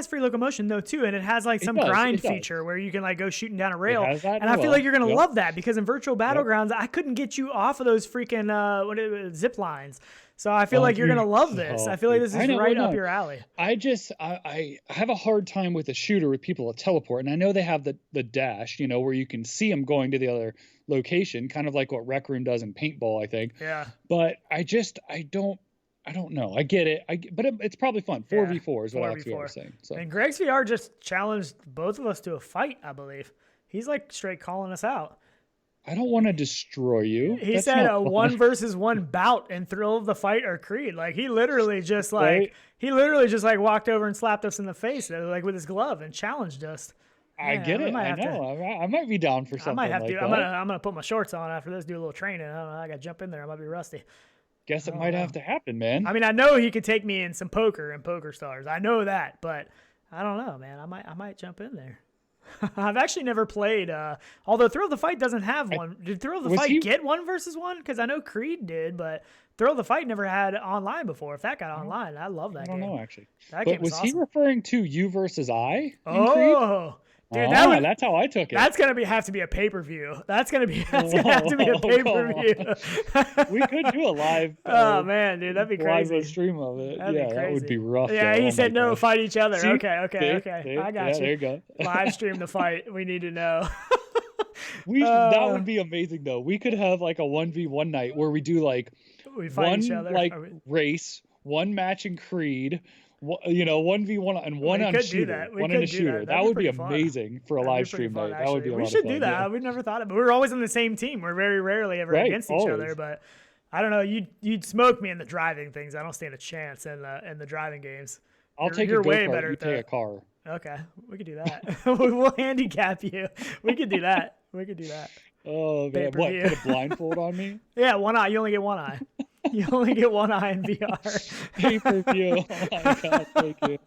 free locomotion though too, and it has like some grind feature where you can like go shooting down a rail. And I feel like you're gonna love that because in virtual battlegrounds, I couldn't get you off of those freaking zip lines. So I feel like you're gonna love this. I feel like this is right up your alley. I have a hard time with a shooter with people that teleport, and I know they have the dash, where you can see them going to the other location, kind of like what Rec Room does in paintball, I think. Yeah. But I don't know. I get it. But it's probably fun. 4v4 is what Alex was saying. So. And Greg's VR just challenged both of us to a fight, I believe. He's like straight calling us out. I don't want to destroy you. He said a 1-versus-1 bout in Thrill of the Fight or Creed. Like he literally just walked over and slapped us in the face like with his glove and challenged us. I get it. I know. I might be down for something. I might have like to. That. I'm gonna put my shorts on after this. Do a little training. I don't know. I got to jump in there. I might be rusty. Guess it might have to happen, man. I mean, I know he could take me in some poker and Poker Stars. I know that, but I don't know, man. I might jump in there. I've actually never played. Although Thrill of the Fight doesn't have one. Did Thrill of the Fight get 1-versus-1? Because I know Creed did, but Thrill of the Fight never had online before. If that got online, I love that game. I don't know actually. That game was awesome. He referring to you versus I? Oh, Dude, that's how I took it. That's gonna have to be a pay-per-view. That's gonna have to be a pay-per-view. We could do a live. Oh man, dude, that'd be crazy. Live stream of it. That'd be crazy. That would be rough. Yeah, though. He said no, fight each other. See? Okay. See? I got you. There you go. Live stream the fight. We need to know. That would be amazing though. We could have like a 1v1 night where we do like we fight one each other. race, one match in Creed. 1v1 and one on shooter, one in a shooter. That would be amazing for a live stream night. That would be a lot of fun. We should do that. Yeah. We've never thought of it. We're always on the same team. We're very rarely ever against each other. But I don't know. You'd smoke me in the driving things. I don't stand a chance in the driving games. I'll take a go-kart. You take a car. Okay, we could do that. We'll handicap you. We could do that. Oh man, what? Put a blindfold on me? Yeah, one eye. You only get one eye. You only get one eye in VR. Pay-per-view. Oh my God, thank you.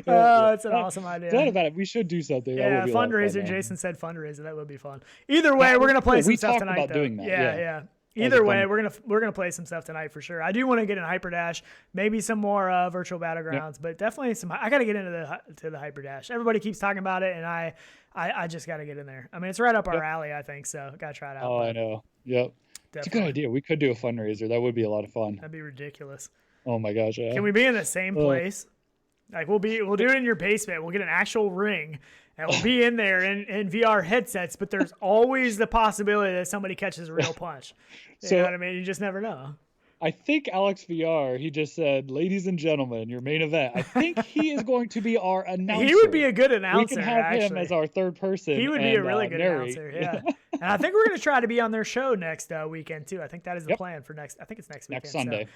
Oh, it's an awesome idea. Thought about it. We should do something. Yeah, fundraiser. Jason said fundraiser. That would be fun. Either way, we're gonna play some stuff tonight. We talked about doing that. Yeah. Either way, we're gonna play some stuff tonight for sure. I do want to get in Hyperdash, maybe some more virtual battlegrounds, but definitely some. I got to get into the Hyperdash. Everybody keeps talking about it, and I just got to get in there. I mean, it's right up our alley, I think. So got to try it out. Oh, I know. Yep. It's a good idea. We could do a fundraiser. That would be a lot of fun. That'd be ridiculous. Oh my gosh. Yeah. Can we be in the same place? Like we'll do it in your basement. We'll get an actual ring. And we'll be in there in VR headsets, but there's always the possibility that somebody catches a real punch. You know what I mean? You just never know. I think Alex VR, he just said, ladies and gentlemen, your main event. I think he is going to be our announcer. He would be a good announcer. We can have him as our third person. He would be a really good announcer, yeah. And I think we're going to try to be on their show next weekend, too. I think that is the plan for next. I think it's next weekend. Next Sunday.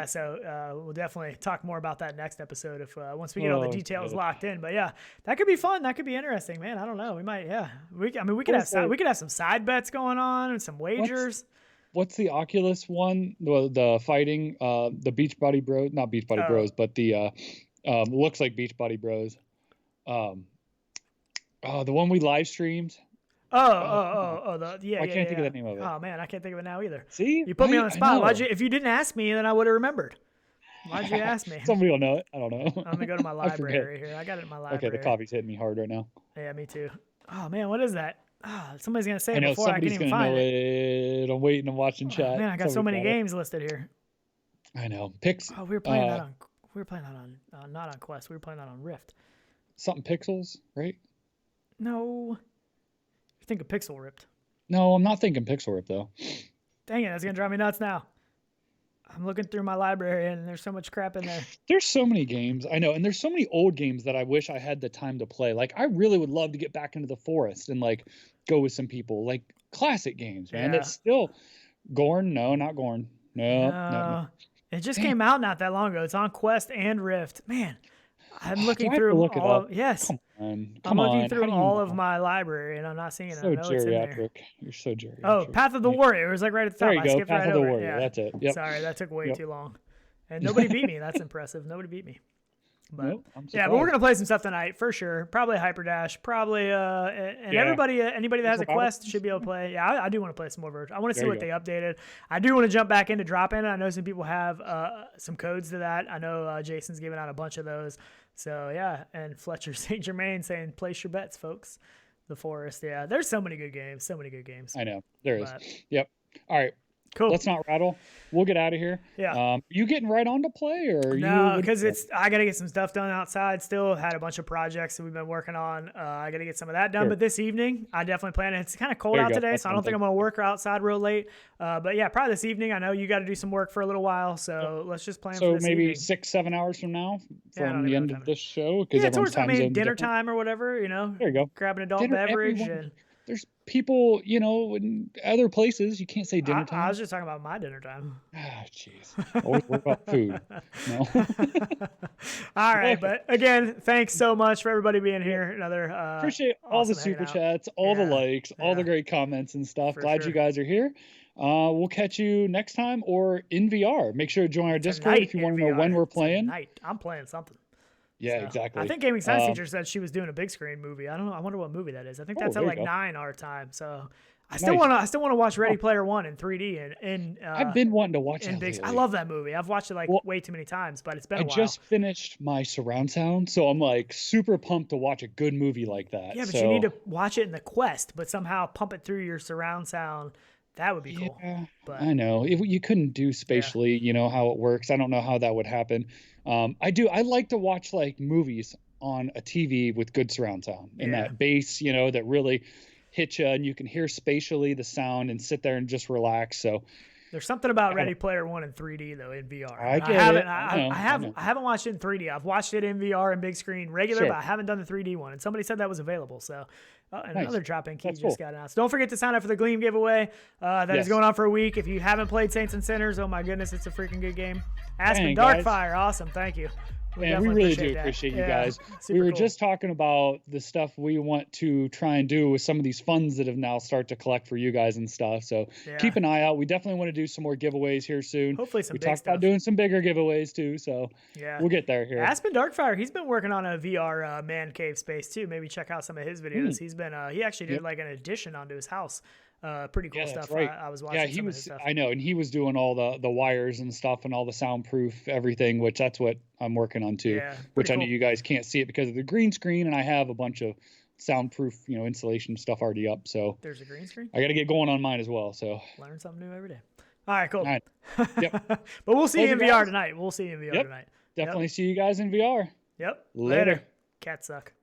So, so we'll definitely talk more about that next episode if once we get all the details locked in. But, yeah, that could be fun. That could be interesting, man. I don't know. We might, we could have some side bets going on and some wagers. What's the Oculus one? The fighting, the Beachbody Bros, not Beachbody Bros, but the looks like Beachbody Bros. The one we live streamed. I can't think of the name of it. Oh man, I can't think of it now either. See, you put me on the spot. If you didn't ask me, then I would have remembered. Why'd you ask me? Somebody will know it. I don't know. I'm gonna go to my library here. I got it in my library. Okay, the coffee's hitting me hard right now. Yeah, me too. Oh man, what is that? Somebody's gonna say it before I can even find it. I'm waiting and watching chat. Man, I got so many games listed here. I know. We were playing that on. We were playing that on not on Quest. We were playing that on Rift. Something Pixels, right? No. You think of Pixel Ripped? No, I'm not thinking Pixel Ripped though. Dang it, that's gonna drive me nuts now. I'm looking through my library and there's so much crap in there. There's so many games, I know, and there's so many old games that I wish I had the time to play. Like I really would love to get back into the forest and like go with some people, like classic games, man. It's still Gorn. No, not Gorn. No. It just came out not that long ago. It's on Quest and Rift. Man, I'm looking through all of yes. I'm looking through all of my library and I'm not seeing it. So geriatric. You're so geriatric. Oh, Path of the Warrior. It was like right at the top. There you go. Path of the Warrior. Yeah. That's it. Yep. Sorry, that took way too long. And nobody beat me. That's impressive. Nobody beat me. But I'm but we're gonna play some stuff tonight for sure. Probably Hyperdash. Probably and anybody that has a Quest should be able to play. Yeah, I do want to play some more virtual. I want to see what they updated. I do want to jump back into drop-in. I know some people have some codes to that. I know Jason's giving out a bunch of those. So yeah, and Fletcher St. Germain saying place your bets, folks. The Forest. Yeah, there's so many good games. I know there is. Yep. All right. Cool. Let's not rattle. We'll get out of here. Yeah. You getting right on to play or no? Because I got to get some stuff done outside. Still had a bunch of projects that we've been working on. I got to get some of that done. Sure. But this evening, I definitely plan. It's kind of cold out today, so I don't think I'm gonna work outside real late. But yeah, probably this evening. I know you got to do some work for a little while, so let's just plan. So for this maybe evening. 6-7 hours from now, from the end of this show. Yeah, towards dinner time or whatever. You know. There you go. Grab an adult beverage and. There's people, in other places. You can't say dinner time. I was just talking about my dinner time. Ah, jeez. Always worry about food. No. All right, but again, thanks so much for everybody being here. Another appreciate all the super chats, all the likes, all the great comments and stuff. Glad you guys are here. We'll catch you next time or in VR. Make sure to join our Discord if you want to know when we're playing. I'm playing something. Yeah, exactly. I think Gaming Science Teacher said she was doing a big screen movie. I don't know. I wonder what movie that is. I think that's at like 9 our time. So I still want to watch Ready Player One in 3D and I've been wanting to watch that lately. I love that movie. I've watched it way too many times, but it's been a while. I just finished my surround sound, so I'm like super pumped to watch a good movie like that. Yeah, but you need to watch it in the Quest, but somehow pump it through your surround sound. That would be cool. But I know you couldn't do spatially, how it works. I don't know how that would happen. I like to watch like movies on a TV with good surround sound and that bass, that really hit you and you can hear spatially the sound and sit there and just relax. So there's something about Ready Player One in 3D though in VR. I haven't watched it in 3D. I've watched it in VR and big screen regular, but I haven't done the 3D one. And somebody said that was available. So another drop-in key just got announced. Don't forget to sign up for the Gleam giveaway. That is going on for a week. If you haven't played Saints and Sinners, oh my goodness, it's a freaking good game. Aspen Darkfire, awesome. Thank you. We really do appreciate you guys. We were just talking about the stuff we want to try and do with some of these funds that have now started to collect for you guys and stuff. So keep an eye out. We definitely want to do some more giveaways here soon. Hopefully some we big talked stuff. about doing some bigger giveaways too. So we'll get there here. Aspen Darkfire, he's been working on a VR man cave space too. Maybe check out some of his videos. He's been he actually did like an addition onto his house. Pretty cool stuff. Right. I was watching some of his stuff. I know, and he was doing all the wires and stuff and all the soundproof everything, which that's what I'm working on too. Which I know you guys can't see it because of the green screen, and I have a bunch of soundproof, installation stuff already up. So there's a green screen. I got to get going on mine as well. So learn something new every day. All right, cool. All right. Yep. But we'll see you in VR tonight. We'll see you in VR tonight. Definitely see you guys in VR. Yep. Later. Cats suck.